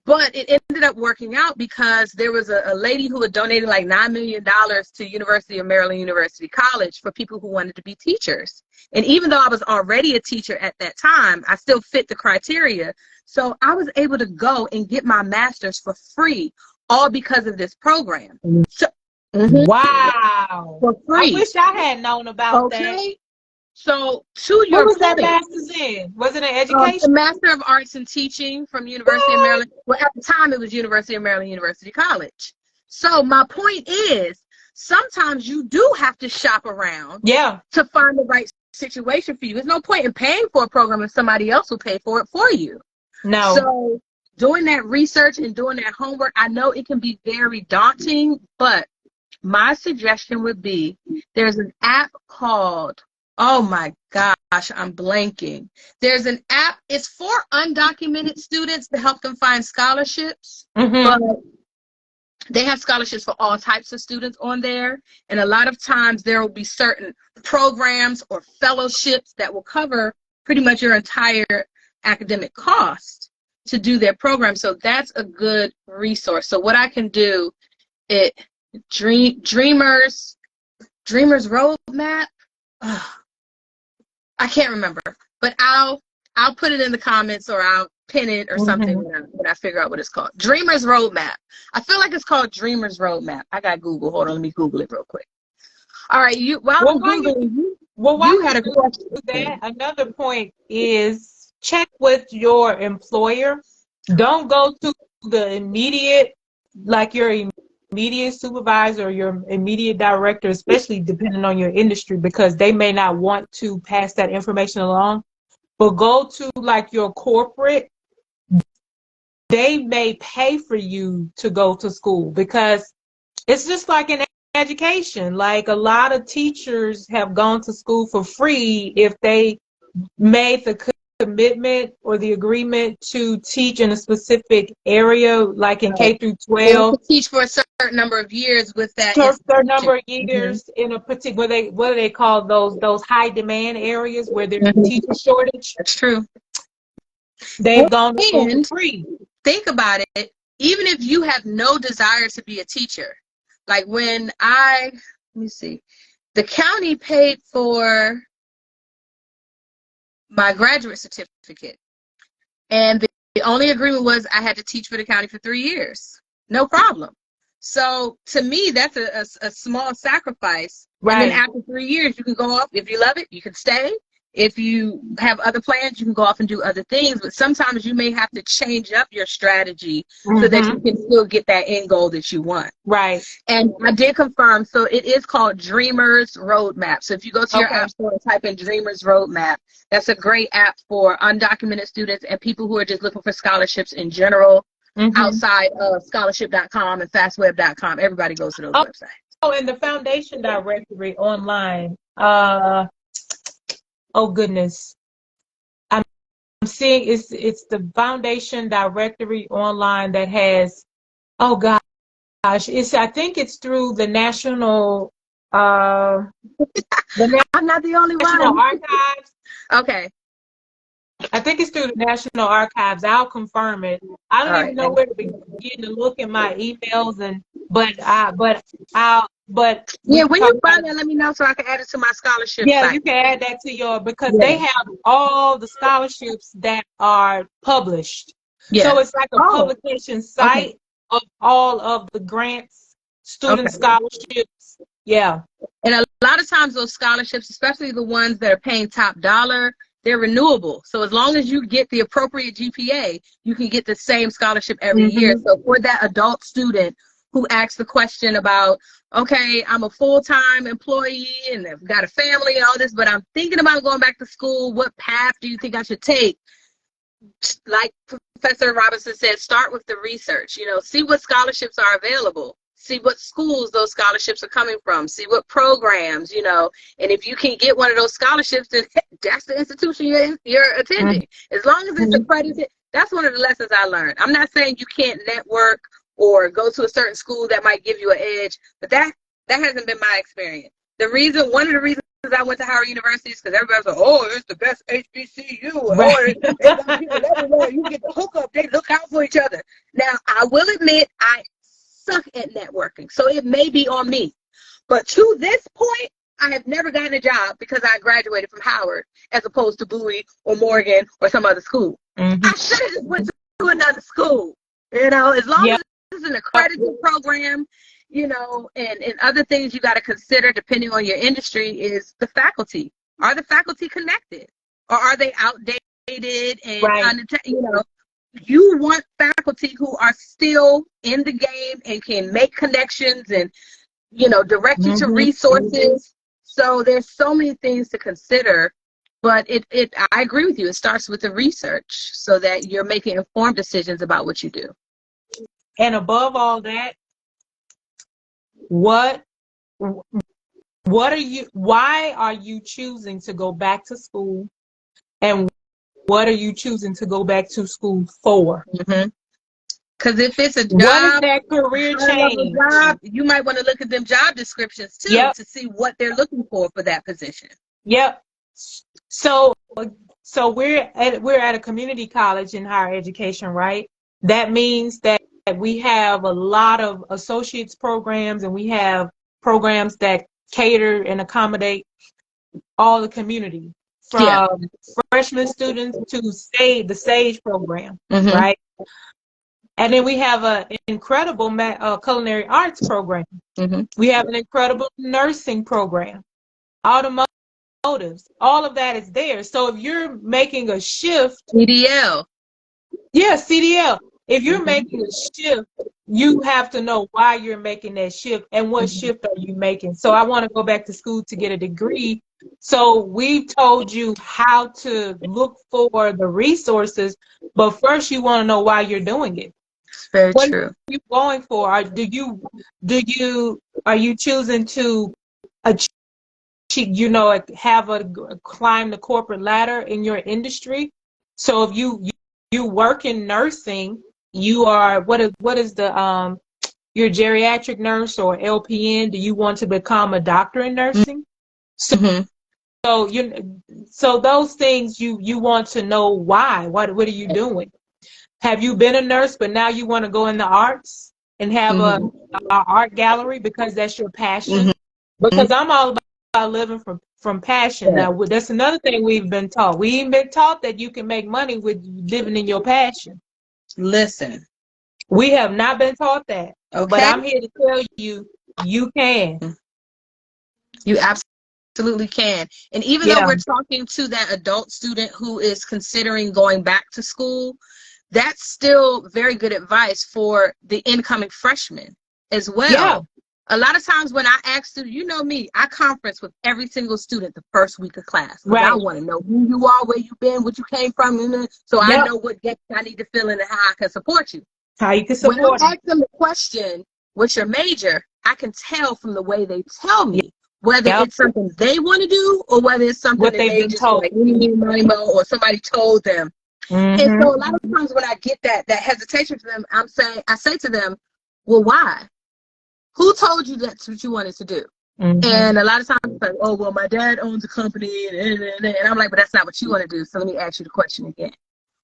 Speaker 1: But it ended up working out because there was a lady who had donated like $9 million to University of Maryland University College for people who wanted to be teachers. And even though I was already a teacher at that time, I still fit the criteria. So I was able to go and get my master's for free, all because of this program. So,
Speaker 2: wow.
Speaker 1: For free.
Speaker 2: I wish I had known about that.
Speaker 1: So, to your
Speaker 2: What was that master's in? Was it an education?
Speaker 1: A Master of Arts in Teaching from University of Maryland. Well, at the time, it was University of Maryland University College. So, my point is, sometimes you do have to shop around to find the right situation for you. There's no point in paying for a program if somebody else will pay for it for you.
Speaker 2: No.
Speaker 1: So doing that research and doing that homework, I know it can be very daunting, but my suggestion would be there's an app called, oh my gosh, I'm blanking. There's an app, it's for undocumented students to help them find scholarships, but they have scholarships for all types of students on there. And a lot of times there will be certain programs or fellowships that will cover pretty much your entire academic cost to do their program. So that's a good resource. So what I can do, Dreamers Roadmap. I can't remember, but I'll put it in the comments, or I'll pin it or something when I figure out what it's called. Dreamers Roadmap. I feel like it's called Dreamers Roadmap. I got Google. Hold on, let me Google it real quick. All right, while you had a question.
Speaker 2: Another point is check with your employer. Don't go to the immediate, like your immediate supervisor or your immediate director, especially depending on your industry, because they may not want to pass that information along. But go to like your corporate. They may pay for you to go to school, because it's just like in education. Like a lot of teachers have gone to school for free if they made the commitment or the agreement to teach in a specific area, like in K through 12.
Speaker 1: To teach for a certain number of years with that.
Speaker 2: A certain number of years in a particular, what do they call those high demand areas where there's a teacher shortage?
Speaker 1: That's true.
Speaker 2: They've gone to school for free.
Speaker 1: Think about it. Even if you have no desire to be a teacher, like when let me see, the county paid for my graduate certificate, and the only agreement was I had to teach for the county for 3 years. No problem. So to me, that's a small sacrifice. Right. And then after 3 years, you can go off. If you love it, you can stay. If you have other plans, you can go off and do other things. But sometimes you may have to change up your strategy so that you can still get that end goal that you want.
Speaker 2: Right.
Speaker 1: And I did confirm. So it is called Dreamers Roadmap. So if you go to your app store and type in Dreamers Roadmap, that's a great app for undocumented students and people who are just looking for scholarships in general, outside of scholarship.com and fastweb.com. Everybody goes to those websites.
Speaker 2: Oh, and the foundation directory online. Oh goodness, I'm seeing it's the foundation directory online that has, oh gosh, I think it's through the National
Speaker 1: I'm not the only one.
Speaker 2: Archives.
Speaker 1: Okay.
Speaker 2: I think it's through the National Archives. I'll confirm it. I don't even know where to begin to look at my emails, but
Speaker 1: when you find that, let me know so I can add it to my scholarship site.
Speaker 2: You can add that to because they have all the scholarships that are published. So it's like a publication site of all of the grants, student scholarships. Yeah.
Speaker 1: And a lot of times those scholarships, especially the ones that are paying top dollar, they're renewable. So as long as you get the appropriate GPA, you can get the same scholarship every year. So for that adult student who asks the question about, okay, I'm a full-time employee and I've got a family and all this, but I'm thinking about going back to school. What path do you think I should take? Like Professor Robinson said, start with the research. See what scholarships are available. See what schools those scholarships are coming from. See what programs, and if you can get one of those scholarships, then that's the institution you're attending. As long as it's accredited, that's one of the lessons I learned. I'm not saying you can't network or go to a certain school that might give you an edge, but that hasn't been my experience. One of the reasons I went to Howard University is because everybody's like, oh, it's the best HBCU. Right. Or people everywhere. You get the hookup. They look out for each other. Now, I will admit, I suck at networking, so it may be on me. But to this point, I have never gotten a job because I graduated from Howard as opposed to Bowie or Morgan or some other school. I should have just went to another school. As long as it's an accredited program, and other things you got to consider depending on your industry is the faculty. Are the faculty connected, or are they outdated and you want faculty who are still in the game and can make connections and direct you to resources. So there's so many things to consider, but I agree with you. It starts with the research so that you're making informed decisions about what you do.
Speaker 2: And above all that, why are you choosing to go back to school, and what are you choosing to go back to school for?
Speaker 1: Because if it's a job,
Speaker 2: what is that career change?
Speaker 1: Job, you might want to look at them job descriptions too, to see what they're looking for that position.
Speaker 2: Yep. So we're at a community college in higher education, right? That means that we have a lot of associates programs, and we have programs that cater and accommodate all the community, from freshman students to the SAGE program, right? And then we have an incredible culinary arts program. We have an incredible nursing program, automotives. All of that is there. So if you're making a shift,
Speaker 1: CDL.
Speaker 2: Yeah, CDL. If you're making a shift, you have to know why you're making that shift and what shift are you making. So I want to go back to school to get a degree. So we've told you how to look for the resources, but first you want to know why you're doing it.
Speaker 1: Very
Speaker 2: what
Speaker 1: true.
Speaker 2: Are you going for? Are you choosing to climb the corporate ladder in your industry? So if you work in nursing, you are what is the your geriatric nurse or LPN? Do you want to become a doctor in nursing? So those things you want to know why. What are you doing? Have you been a nurse, but now you want to go in the arts and have a art gallery because that's your passion? Because I'm all about living from passion. Now, that's another thing we've been taught. We've been taught that you can make money with living in your passion.
Speaker 1: Listen,
Speaker 2: we have not been taught that. Okay. But I'm here to tell you, you can.
Speaker 1: You absolutely can. And even though we're talking to that adult student who is considering going back to school, that's still very good advice for the incoming freshmen as well. Yeah. A lot of times when I ask students, me, I conference with every single student the first week of class. Right. I want to know who you are, where you've been, what you came from, so I know what gaps I need to fill in and how I can support you.
Speaker 2: How you can support.
Speaker 1: When I ask them the question, what's your major, I can tell from the way they tell me whether it's something they want to do or whether it's something that they just told. Or somebody told them. And so a lot of times when I get that hesitation from them, I say to them, well, why? Who told you that's what you wanted to do? And a lot of times it's like, oh, well, my dad owns a company, and I'm like, but that's not what you want to do. So let me ask you the question again.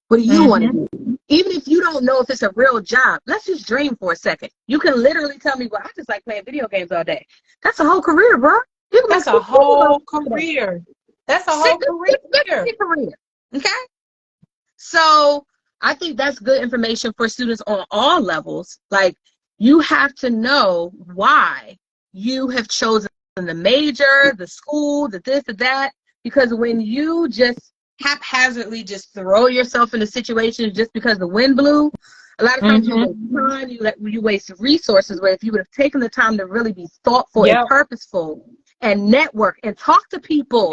Speaker 1: What do you want to do? Even if you don't know if it's a real job, let's just dream for a second. You can literally tell me, well, I just like playing video games all day. That's a whole career, bro.
Speaker 2: That's a whole career. That's a whole career.
Speaker 1: Okay? So I think that's good information for students on all levels. Like, you have to know why you have chosen the major, the school, the this, the that, because when you just haphazardly just throw yourself into situations just because the wind blew, a lot of times you waste time, you waste resources, where if you would have taken the time to really be thoughtful and purposeful and network and talk to people.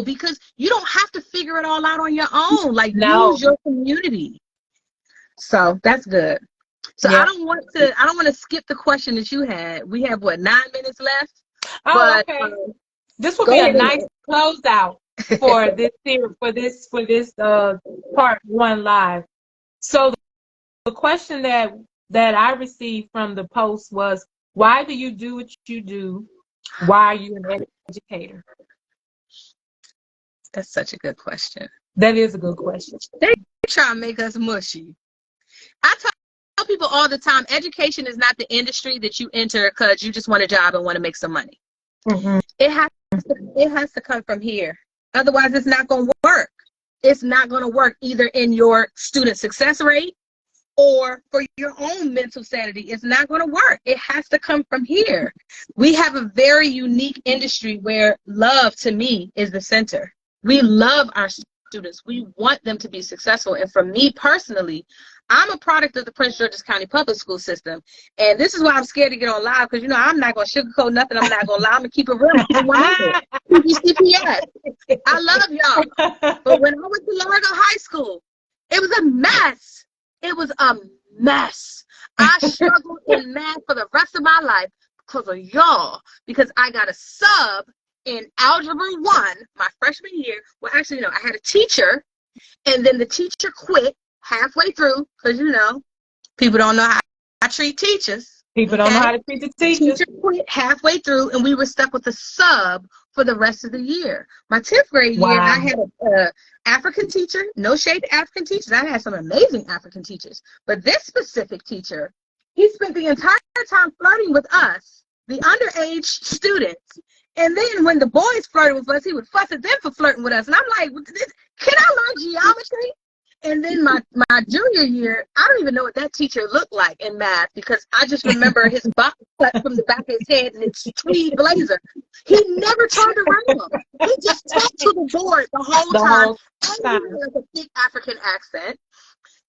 Speaker 1: Because you don't have to figure it all out on your own. Like, use your community. So that's good. So I don't want to skip the question that you had. We have 9 minutes left.
Speaker 2: Oh, but, okay. This will be a nice closeout for this part 1 live. So the question that I received from the post was, why do you do what you do? Why are you an educator?
Speaker 1: That's such a good question.
Speaker 2: That is a good question.
Speaker 1: They try to make us mushy. I tell people all the time, education is not the industry that you enter because you just want a job and want to make some money. It has to come from here. Otherwise, it's not going to work. It's not going to work either in your student success rate or for your own mental sanity. It's not going to work. It has to come from here. We have a very unique industry where love, to me, is the center. We love our students. students. We want them to be successful. And for me personally, I'm a product of the Prince George's County Public School system. And this is why I'm scared to get on live, because, you know, I'm not going to sugarcoat nothing. I'm not going to lie. I'm going to keep it real. CPS. I love y'all. But when I went to Largo High School, it was a mess. It was a mess. I struggled in math for the rest of my life because of y'all, because I got a sub in Algebra 1 my freshman year. Well, actually, no, I had a teacher, and then the teacher quit halfway through, because, you know, people don't know how I treat teachers.
Speaker 2: People don't know how to treat the teachers.
Speaker 1: The teacher quit halfway through, and we were stuck with a sub for the rest of the year. My 10th grade year, I had a African teacher. No shade to African teachers. I had some amazing African teachers. But this specific teacher, he spent the entire time flirting with us, the underage students. And then when the boys flirted with us, he would fuss at them for flirting with us. And I'm like, can I learn geometry? And then my junior year, I don't even know what that teacher looked like in math, because I just remember his box cut from the back of his head and his tweed blazer. He never turned around. He just talked to the board the whole time. Like a thick African accent.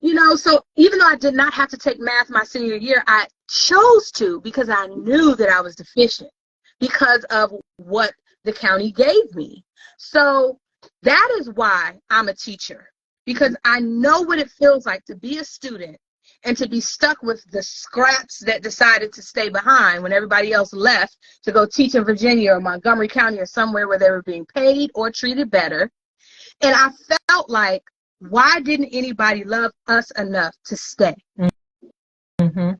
Speaker 1: You know, so even though I did not have to take math my senior year, I chose to, because I knew that I was deficient because of what the county gave me. So that is why I'm a teacher, because I know what it feels like to be a student and to be stuck with the scraps that decided to stay behind when everybody else left to go teach in Virginia or Montgomery County or somewhere where they were being paid or treated better. And I felt like, why didn't anybody love us enough to stay?
Speaker 2: Mm-hmm.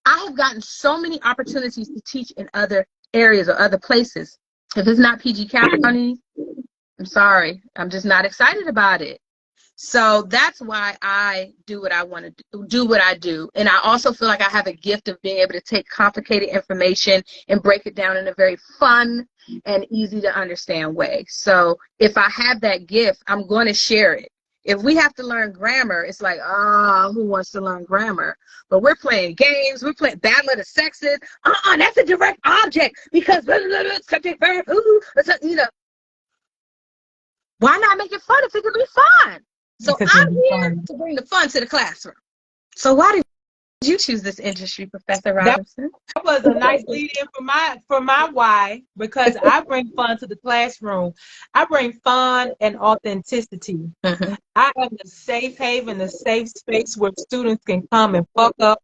Speaker 1: I have gotten so many opportunities to teach in other areas or other places. If it's not PG County, I'm sorry. I'm just not excited about it. So that's why I do what I want to do what I do. And I also feel like I have a gift of being able to take complicated information and break it down in a very fun and easy to understand way. So if I have that gift, I'm going to share it. If we have to learn grammar, it's like, who wants to learn grammar? But we're playing games. We're playing Battle of the Sexes. That's a direct object because subject, verb, you know. Why not make it fun if it could be fun? So I'm here to bring the fun to the classroom. So why did you choose this industry, Professor Robinson?
Speaker 2: That was a nice lead-in for my why, because I bring fun to the classroom. I bring fun and authenticity.
Speaker 1: Mm-hmm.
Speaker 2: I am the safe haven, the safe space where students can come and fuck up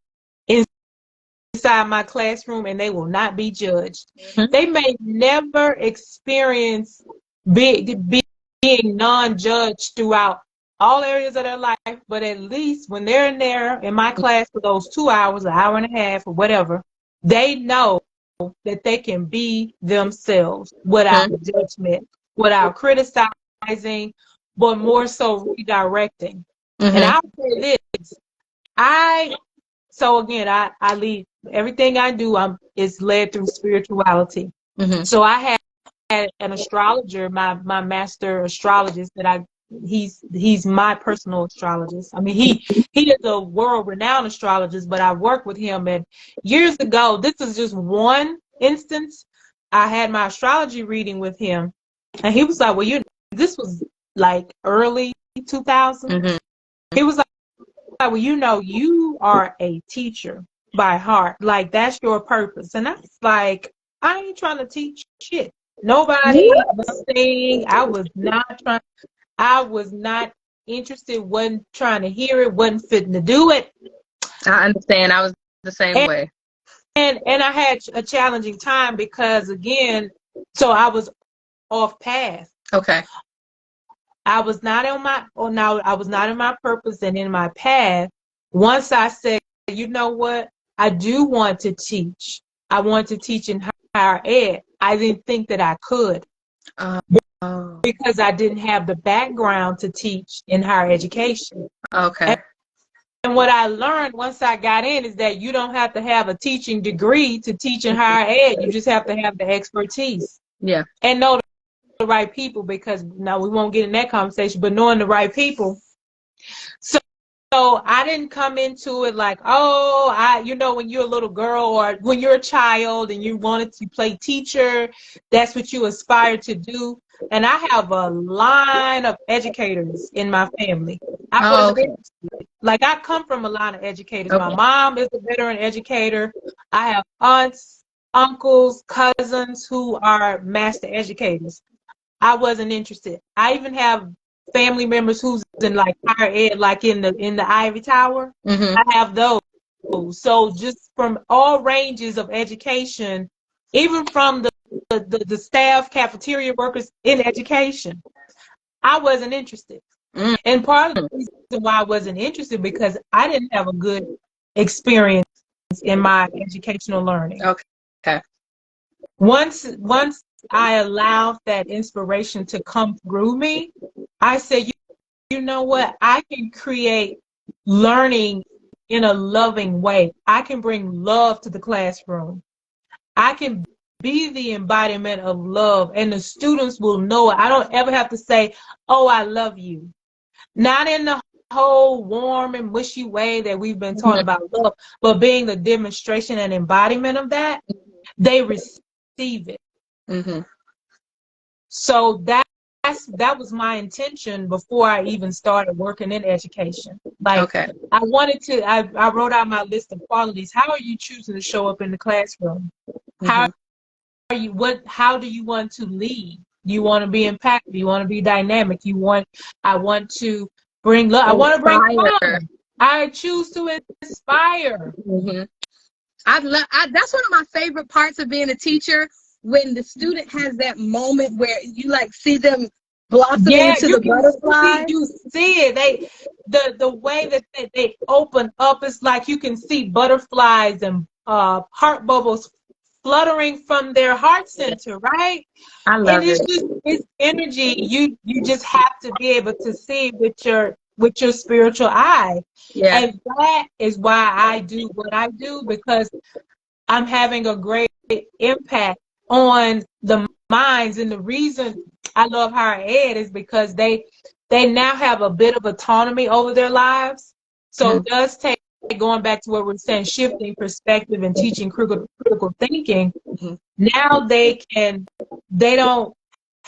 Speaker 2: inside my classroom and they will not be judged. Mm-hmm. They may never experience being non-judged throughout all areas of their life, but at least when they're in there in my class for those 2 hours, an hour and a half, or whatever, they know that they can be themselves without judgment, without criticizing, but more so redirecting. Mm-hmm. And I'll say this, so again, I lead, everything I do is led through spirituality. Mm-hmm. So I had an astrologer, my master astrologist he's my personal astrologist. I mean, he is a world-renowned astrologist, but I worked with him. And years ago, this is just one instance, I had my astrology reading with him. And he was like, well, this was like early 2000. Mm-hmm. He was like, well, you know, you are a teacher by heart. Like, that's your purpose. And I was like, I ain't trying to teach shit. Nobody was saying, I was not interested, wasn't trying to hear it, wasn't fitting to do it.
Speaker 1: I understand. I was the same way.
Speaker 2: And I had a challenging time because, again, so I was off path.
Speaker 1: Okay.
Speaker 2: I was not in my purpose and in my path. Once I said, you know what, I do want to teach. I want to teach in higher ed. I didn't think that I could. Because I didn't have the background to teach in higher education.
Speaker 1: Okay.
Speaker 2: And what I learned once I got in is that you don't have to have a teaching degree to teach in higher ed. You just have to have the expertise.
Speaker 1: Yeah.
Speaker 2: And know the right people, because now we won't get in that conversation, but knowing the right people. So I didn't come into it like, oh, when you're a little girl or when you're a child and you wanted to play teacher, that's what you aspire to do. And I have a line of educators in my family. I wasn't interested. Like, I come from a line of educators. My mom is a veteran educator. I have aunts, uncles, cousins who are master educators. I wasn't interested. I even have family members who's in like higher ed, like in the Ivy Tower.
Speaker 1: Mm-hmm.
Speaker 2: I have those. So just from all ranges of education, even from the staff, cafeteria workers in education, I wasn't interested.
Speaker 1: Mm-hmm.
Speaker 2: And part of the reason why I wasn't interested because I didn't have a good experience in my educational learning.
Speaker 1: Okay.
Speaker 2: Once I allowed that inspiration to come through me, I said, you know what? I can create learning in a loving way. I can bring love to the classroom. I can be the embodiment of love, and the students will know it. I don't ever have to say, oh, I love you. Not in the whole warm and mushy way that we've been taught about love, but being the demonstration and embodiment of that, they receive it.
Speaker 1: Mm-hmm.
Speaker 2: So that was my intention before I even started working in education. Like, I wanted to, I wrote out my list of qualities. How are you choosing to show up in the classroom?
Speaker 1: Mm-hmm.
Speaker 2: How do you want to lead? Do you want to be impactful? Do you want to be dynamic? I want to bring love. I want to bring fun. I choose to inspire.
Speaker 1: Mm-hmm. That's one of my favorite parts of being a teacher, when the student has that moment where you like see them blossom into the butterfly.
Speaker 2: You see it. The way that they open up, it's like you can see butterflies and heart bubbles fluttering from their heart center, right?
Speaker 1: I love it.
Speaker 2: It's energy. You just have to be able to see with your spiritual eye.
Speaker 1: Yeah.
Speaker 2: And that is why I do what I do, because I'm having a great impact on the minds. And the reason I love higher ed is because they now have a bit of autonomy over their lives. So it does take, going back to what we're saying, shifting perspective and teaching critical thinking.
Speaker 1: Mm-hmm.
Speaker 2: Now they don't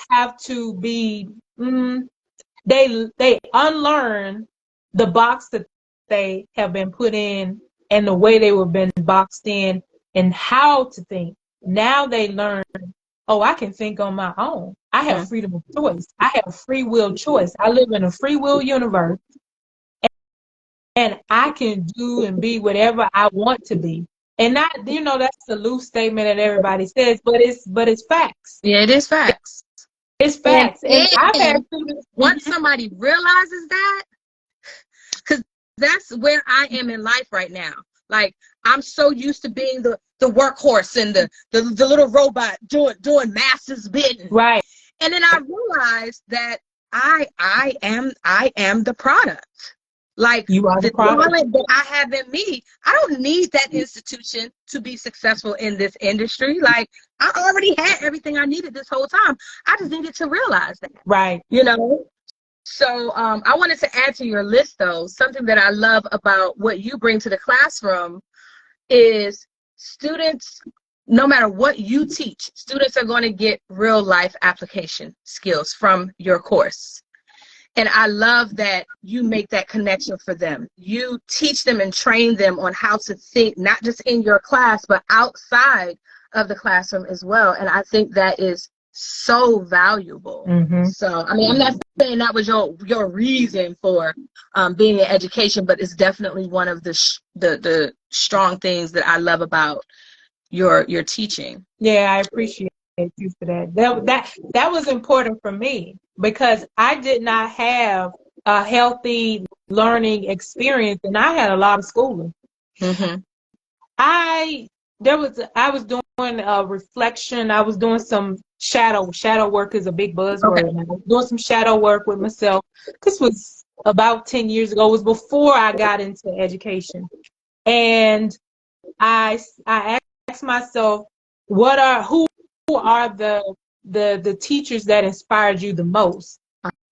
Speaker 2: have to be, they unlearn the box that they have been put in and the way they were been boxed in and how to think. Now they learn, oh, I can think on my own. I have freedom of choice. I have free will choice. I live in a free will universe, and I can do and be whatever I want to be. And not, that's a loose statement that everybody says, but it's facts.
Speaker 1: Yeah, it is facts.
Speaker 2: It's facts.
Speaker 1: And I've had students, once somebody realizes that, because that's where I am in life right now. Like, I'm so used to being the workhorse and the little robot doing master's bidding.
Speaker 2: Right.
Speaker 1: And then I realized that I am the product. Like,
Speaker 2: you are the
Speaker 1: talent that I have in me, I don't need that institution to be successful in this industry. Like, I already had everything I needed this whole time. I just needed to realize that.
Speaker 2: Right.
Speaker 1: So I wanted to add to your list, though, something that I love about what you bring to the classroom is students, no matter what you teach, students are going to get real life application skills from your course. And I love that you make that connection for them. You teach them and train them on how to think, not just in your class, but outside of the classroom as well. And I think that is so valuable.
Speaker 2: Mm-hmm.
Speaker 1: So, I mean, I'm not saying that was your reason for being in education, but it's definitely one of the strong things that I love about your teaching.
Speaker 2: Yeah, I appreciate you for that. That was important for me, because I did not have a healthy learning experience, and I had a lot of schooling.
Speaker 1: Mm-hmm.
Speaker 2: I was doing a reflection. I was doing some shadow work is a big buzzword. Okay. I was doing some shadow work with myself. This was about 10 years ago. It was before I got into education, and I asked myself, who are the teachers that inspired you the most?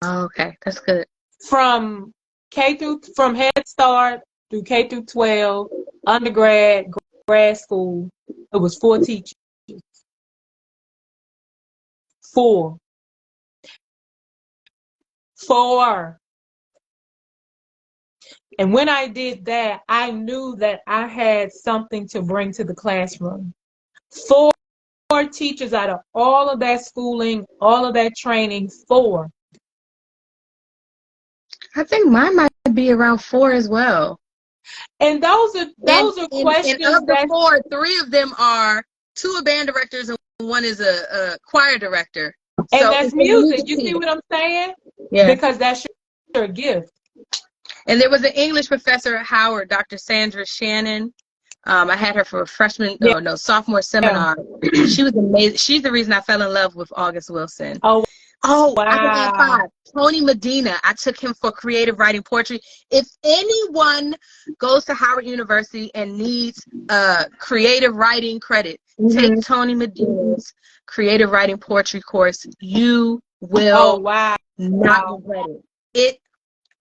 Speaker 1: Oh, okay, that's good.
Speaker 2: From from Head Start through K through 12, undergrad, grad school. It was 4 teachers. 4. 4. And when I did that, I knew that I had something to bring to the classroom. 4 teachers out of all of that schooling, all of that training, 4.
Speaker 1: I think mine might be around 4 as well.
Speaker 2: And those are questions.
Speaker 1: And of the 4, 3 of them are 2 are band directors and 1 is a choir director.
Speaker 2: And so that's music. You see what I'm saying?
Speaker 1: Yeah.
Speaker 2: Because that's your gift.
Speaker 1: And there was an English professor at Howard, Dr. Sandra Shannon. I had her for a sophomore seminar. Yeah. She was amazing. She's the reason I fell in love with August Wilson.
Speaker 2: Oh, wow.
Speaker 1: I can add 5. Tony Medina. I took him for creative writing poetry. If anyone goes to Howard University and needs creative writing credit, take Tony Medina's creative writing poetry course. You will not regret it.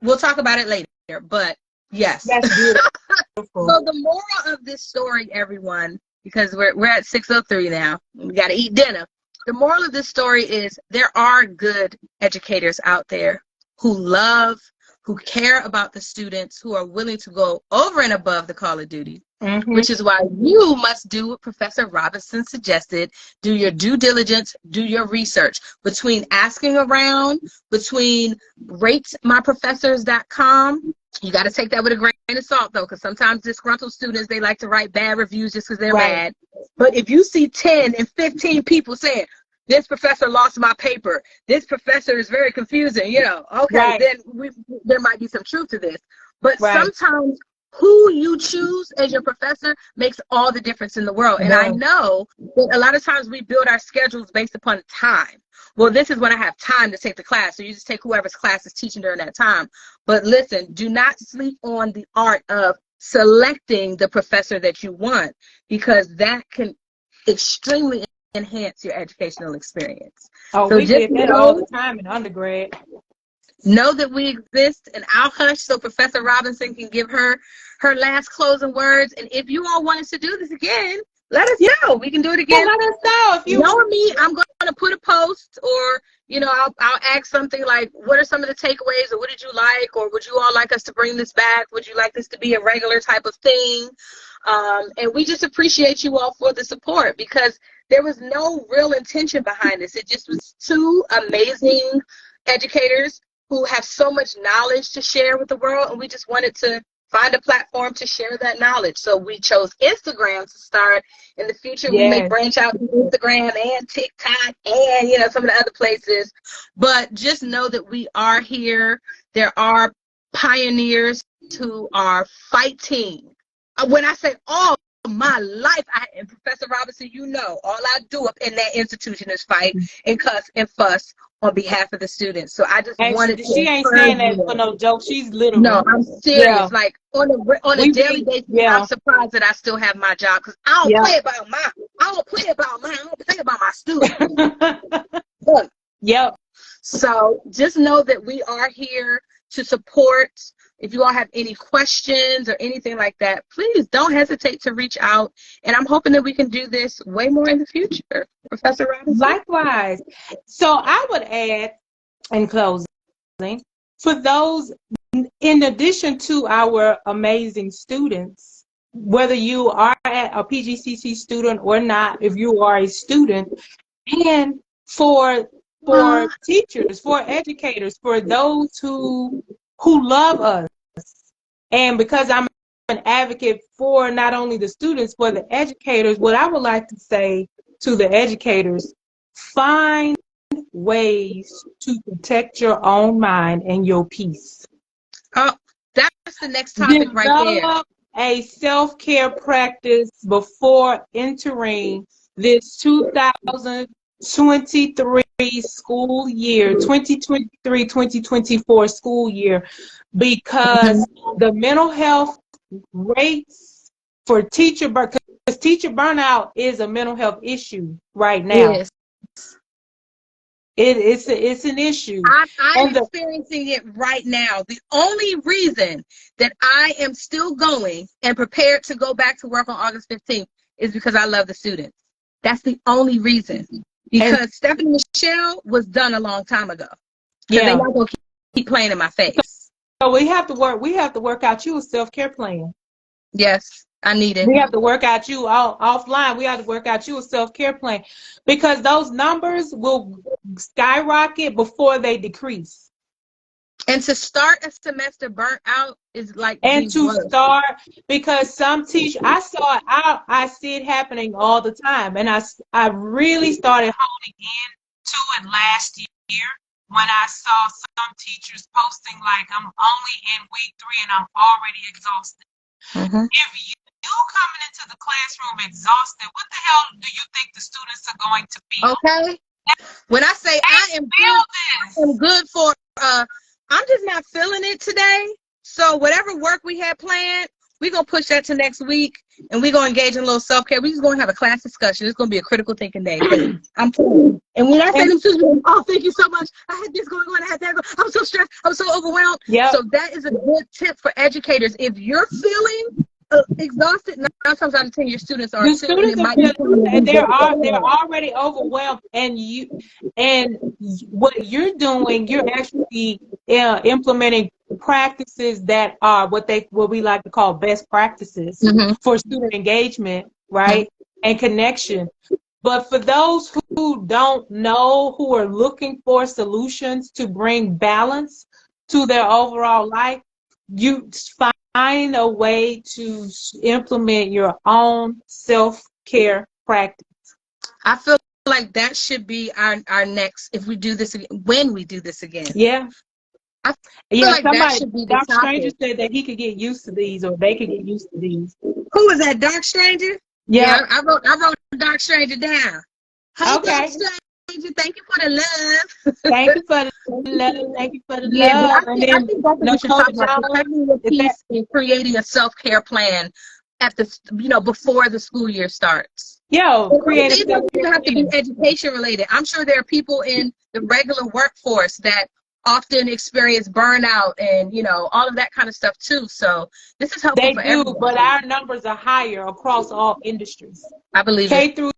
Speaker 1: We'll talk about it later, but yes.
Speaker 2: That's beautiful.
Speaker 1: So the moral of this story, everyone, because we're at 6:03 now, we got to eat dinner. The moral of this story is there are good educators out there who love, who care about the students, who are willing to go over and above the call of duty, which is why you must do what Professor Robinson suggested. Do your due diligence, do your research. Between asking around, between ratemyprofessors.com, you got to take that with a grain of salt, though, because sometimes disgruntled students, they like to write bad reviews just because they're mad. But if you see 10 and 15 people saying, this professor lost my paper, this professor is very confusing, okay, then there might be some truth to this. But sometimes who you choose as your professor makes all the difference in the world. And I know that a lot of times we build our schedules based upon time. Well, this is when I have time to take the class. So you just take whoever's class is teaching during that time. But listen, do not sleep on the art of selecting the professor that you want, because that can extremely enhance your educational experience.
Speaker 2: Oh, so we did that all the time in undergrad.
Speaker 1: Know that we exist, and I'll hush so Professor Robinson can give her last closing words. And if you all want us to do this again, let us know. We can do it again.
Speaker 2: Let us know. If you
Speaker 1: know me, I'm going to put a post, or I'll ask something like, what are some of the takeaways, or what did you like, or would you all like us to bring this back? Would you like this to be a regular type of thing? And we just appreciate you all for the support, because there was no real intention behind this. It just was 2 amazing educators who have so much knowledge to share with the world, and we just wanted to find a platform to share that knowledge. So we chose Instagram to start. In the future, we may branch out to Instagram and TikTok and, some of the other places. But just know that we are here. There are pioneers who are fighting. When I say all my life, and Professor Robinson, all I do up in that institution is fight and cuss and fuss on behalf of the students. So I just wanted to.
Speaker 2: She ain't saying that for no joke. She's literal.
Speaker 1: No, I'm serious. Yeah. Like on a daily basis, I'm surprised that I still have my job, because I don't play about mine. I don't play about my students. Look, so just know that we are here to support. If you all have any questions or anything like that, please don't hesitate to reach out. And I'm hoping that we can do this way more in the future. Professor Robinson?
Speaker 2: Likewise. So I would add, in closing, for those, in addition to our amazing students, whether you are a PGCC student or not, if you are a student, and for teachers, for educators, for those who love us. And because I'm an advocate for not only the students, but the educators, what I would like to say to the educators, find ways to protect your own mind and your peace.
Speaker 1: Oh, that's the next topic right there.
Speaker 2: Develop a self-care practice before entering this 2023 school year, 2023-2024 school year, because the mental health rates for teacher burnout is a mental health issue right now.
Speaker 1: Yes.
Speaker 2: It's an issue.
Speaker 1: I'm experiencing it right now. The only reason that I am still going and prepared to go back to work on August 15th is because I love the students. That's the only reason. Because Stephanie Michelle was done a long time ago. Because they're not going to keep playing in my face.
Speaker 2: So we have to work out you a self-care plan.
Speaker 1: Yes, I need it.
Speaker 2: We have to work out you offline. We have to work out you a self-care plan, because those numbers will skyrocket before they decrease.
Speaker 1: And to start a semester burnt out is like,
Speaker 2: because some teachers, I see it happening all the time, and I really started holding in to it last year when I saw some teachers posting like, I'm only in week 3 and I'm already exhausted.
Speaker 1: Mm-hmm.
Speaker 2: If you coming into the classroom exhausted, what the hell do you think the students are going to be?
Speaker 1: Okay. When I say I am good for, I'm just not feeling it today. So whatever work we had planned, we're going to push that to next week, and we're going to engage in a little self-care. We're just going to have a class discussion. It's going to be a critical thinking day. I'm telling you. And when I say them students, oh, thank you so much. I had this going on. I had that going. I'm so stressed. I'm so overwhelmed.
Speaker 2: Yep.
Speaker 1: So that is a good tip for educators. If you're feeling exhausted, 9 times out of 10, your students are.
Speaker 2: Your students they're already overwhelmed, and what you're doing, you're actually implementing practices that are what we like to call best practices for student engagement, right, and connection. But for those who don't know, who are looking for solutions to bring balance to their overall life, you find a way to implement your own self-care practice. I
Speaker 1: feel like that should be our next, if we do this again, when we do this again.
Speaker 2: Yeah.
Speaker 1: Like
Speaker 2: Dark Stranger said that he could get used to these, or they could get used to these.
Speaker 1: Who was that, Dark Stranger?
Speaker 2: Yeah,
Speaker 1: I wrote Dark Stranger down. Hey,
Speaker 2: okay.
Speaker 1: Dark Stranger, thank you for the love.
Speaker 2: Thank you for the love. Thank you for the love.
Speaker 1: I think that's what we should talk about, protecting your peace and creating a self-care plan at before the school year starts.
Speaker 2: It
Speaker 1: doesn't have to be education related. I'm sure there are people in the regular workforce that often experience burnout and all of that kind of stuff too. So this is helpful for everyone.
Speaker 2: But our numbers are higher across all industries.
Speaker 1: I believe
Speaker 2: K through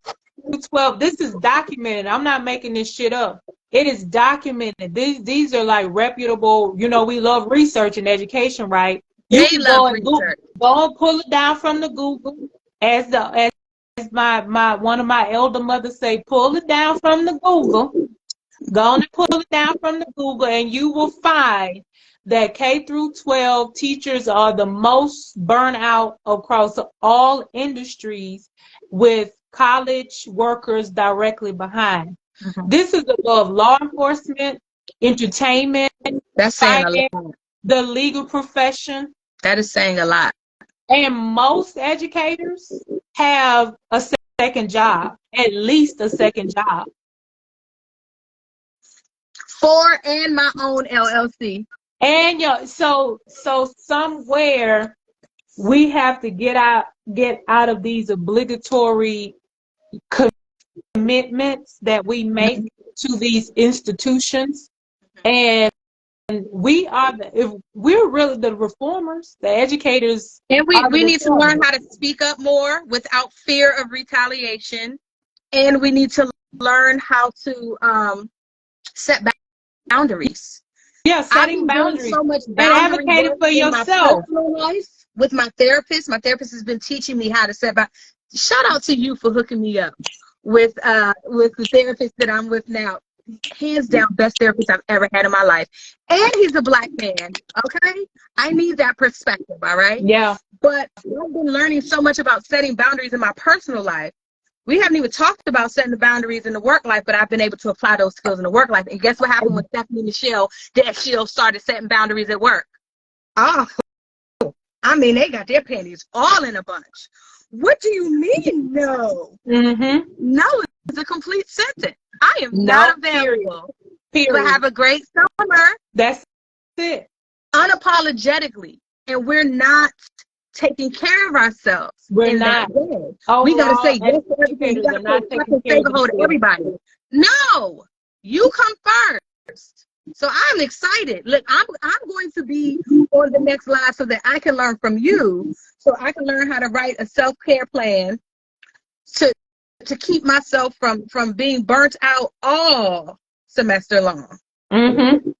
Speaker 2: 12. This is documented. I'm not making this shit up. It is documented. These are like reputable. We love research and education, right?
Speaker 1: You can go and
Speaker 2: pull it down from the Google, as my one of my elder mothers say, pull it down from the Google. Go on and pull it down from the Google, and you will find that K through 12 teachers are the most burnt out across all industries, with college workers directly behind. This is above law enforcement, entertainment,
Speaker 1: that's saying a lot.
Speaker 2: The legal profession.
Speaker 1: That is saying a lot.
Speaker 2: And most educators have a second job, at least a second job.
Speaker 1: And my own LLC.
Speaker 2: And so somewhere we have to get out of these obligatory commitments that we make to these institutions, and we're really the reformers, the educators,
Speaker 1: and we need to learn how to speak up more without fear of retaliation, and we need to learn how to set boundaries.
Speaker 2: Yeah, setting boundaries.
Speaker 1: So much
Speaker 2: and advocating for yourself.
Speaker 1: With my therapist has been teaching me how to set boundaries. Shout out to you for hooking me up with the therapist that I'm with now. Hands down, best therapist I've ever had in my life. And he's a Black man, okay? I need that perspective, all right?
Speaker 2: Yeah.
Speaker 1: But I've been learning so much about setting boundaries in my personal life. We haven't even talked about setting the boundaries in the work life, but I've been able to apply those skills in the work life. And guess what happened with Stephanie Michelle? That she started setting boundaries at work. Oh, I mean, they got their panties all in a bunch. What do you mean, no? No is a complete sentence. I am not available.
Speaker 2: Period.
Speaker 1: But have a great summer.
Speaker 2: That's it.
Speaker 1: Unapologetically. And we're not taking care of ourselves.
Speaker 2: We're not.
Speaker 1: We got to say yes to everything. We got to say hold everybody. No. you come first. So I'm excited. Look, I'm going to be on the next live so that I can learn from you, so I can learn how to write a self-care plan to keep myself from being burnt out all semester long.
Speaker 2: Mm-hmm.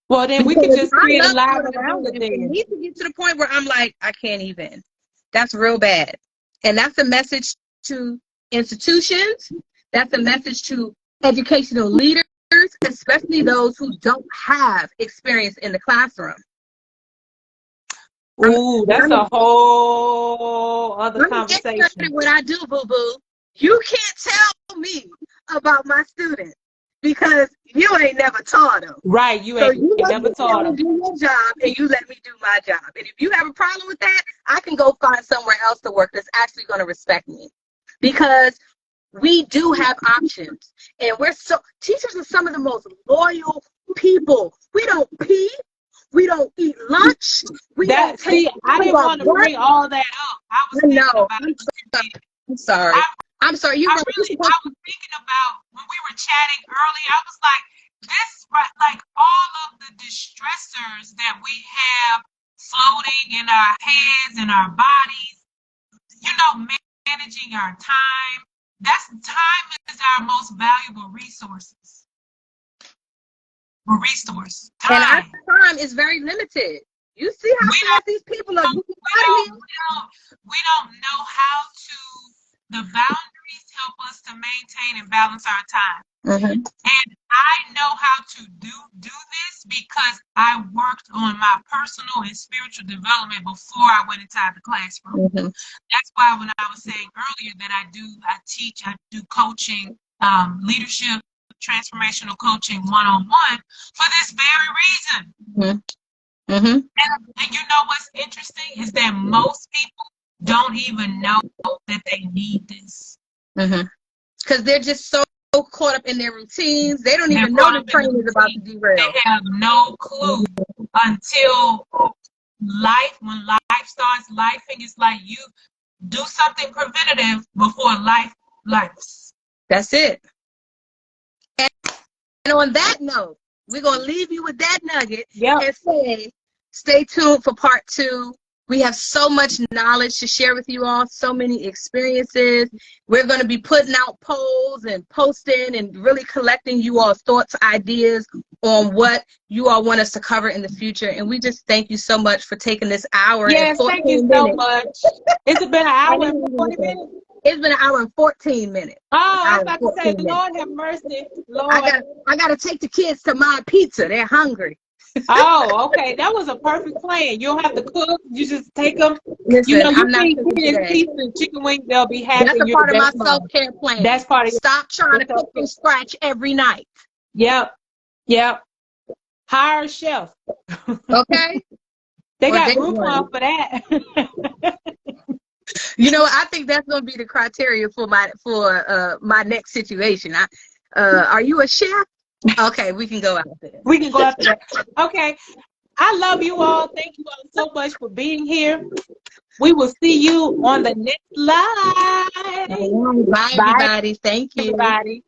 Speaker 2: Well, then we can just create a live around it.
Speaker 1: We need to get to the point where I'm like, I can't even. That's real bad. And that's a message to institutions. That's a message to educational leaders, especially those who don't have experience in the classroom.
Speaker 2: Ooh, that's a whole other conversation.
Speaker 1: What I do, boo-boo, you can't tell me about my students because you ain't never taught them.
Speaker 2: Right, you ain't never taught them.
Speaker 1: You do your job and you let me do my job. And if you have a problem with that, I can go find somewhere else to work that's actually going to respect me. Because we do have options. And teachers are some of the most loyal people. We don't pee. We don't eat lunch.
Speaker 2: I didn't want to bring all that up. I was thinking about
Speaker 1: I'm sorry. I was thinking
Speaker 2: about when we were chatting earlier. I was like, like all of the distressors that we have floating in our heads and our bodies, managing our time. Time is our most valuable resources. Time.
Speaker 1: And our time is very limited. You see how fast these people are.
Speaker 2: We don't know how to. The boundaries help us to maintain and balance our time.
Speaker 1: Mm-hmm. And
Speaker 2: I know how to do this because I worked on my personal and spiritual development before I went inside the classroom.
Speaker 1: Mm-hmm.
Speaker 2: That's why when I was saying earlier that I do coaching, leadership, transformational coaching one-on-one for this very reason.
Speaker 1: Mm-hmm. Mm-hmm.
Speaker 2: And you know what's interesting is that most people don't even know that they need this.
Speaker 1: Mm-hmm. Because they're just so caught up in their routines. They don't even know the training is about to derail.
Speaker 2: They have no clue until when life starts lifing. It's like you do something preventative before life lifes.
Speaker 1: That's it. And on that note, we're going to leave you with that nugget and say, stay tuned for part 2. We have so much knowledge to share with you all, so many experiences. We're going to be putting out polls and posting and really collecting you all's thoughts, ideas on what you all want us to cover in the future. And we just thank you so much for taking this hour.
Speaker 2: Yes, thank you so much. It's been an hour and 40 minutes.
Speaker 1: It's been an hour and 14 minutes.
Speaker 2: Oh, I was about to say, Lord have mercy. Lord.
Speaker 1: I got to take the kids to my pizza. They're hungry.
Speaker 2: Oh, okay. That was a perfect plan. You don't have to cook. You just take them.
Speaker 1: Listen,
Speaker 2: I'm not pizza and chicken wings. They'll be happy.
Speaker 1: That's a part of my self-care plan.
Speaker 2: That's part of
Speaker 1: Stop trying to cook from scratch every night.
Speaker 2: Yep. Hire a chef.
Speaker 1: Okay.
Speaker 2: They got Groupon for that.
Speaker 1: I think that's going to be the criteria for my next situation. Are you a chef? Okay, we can go out there.
Speaker 2: Okay. I love you all. Thank you all so much for being here. We will see you on the next live.
Speaker 1: Bye, everybody. Thank you.
Speaker 2: Everybody.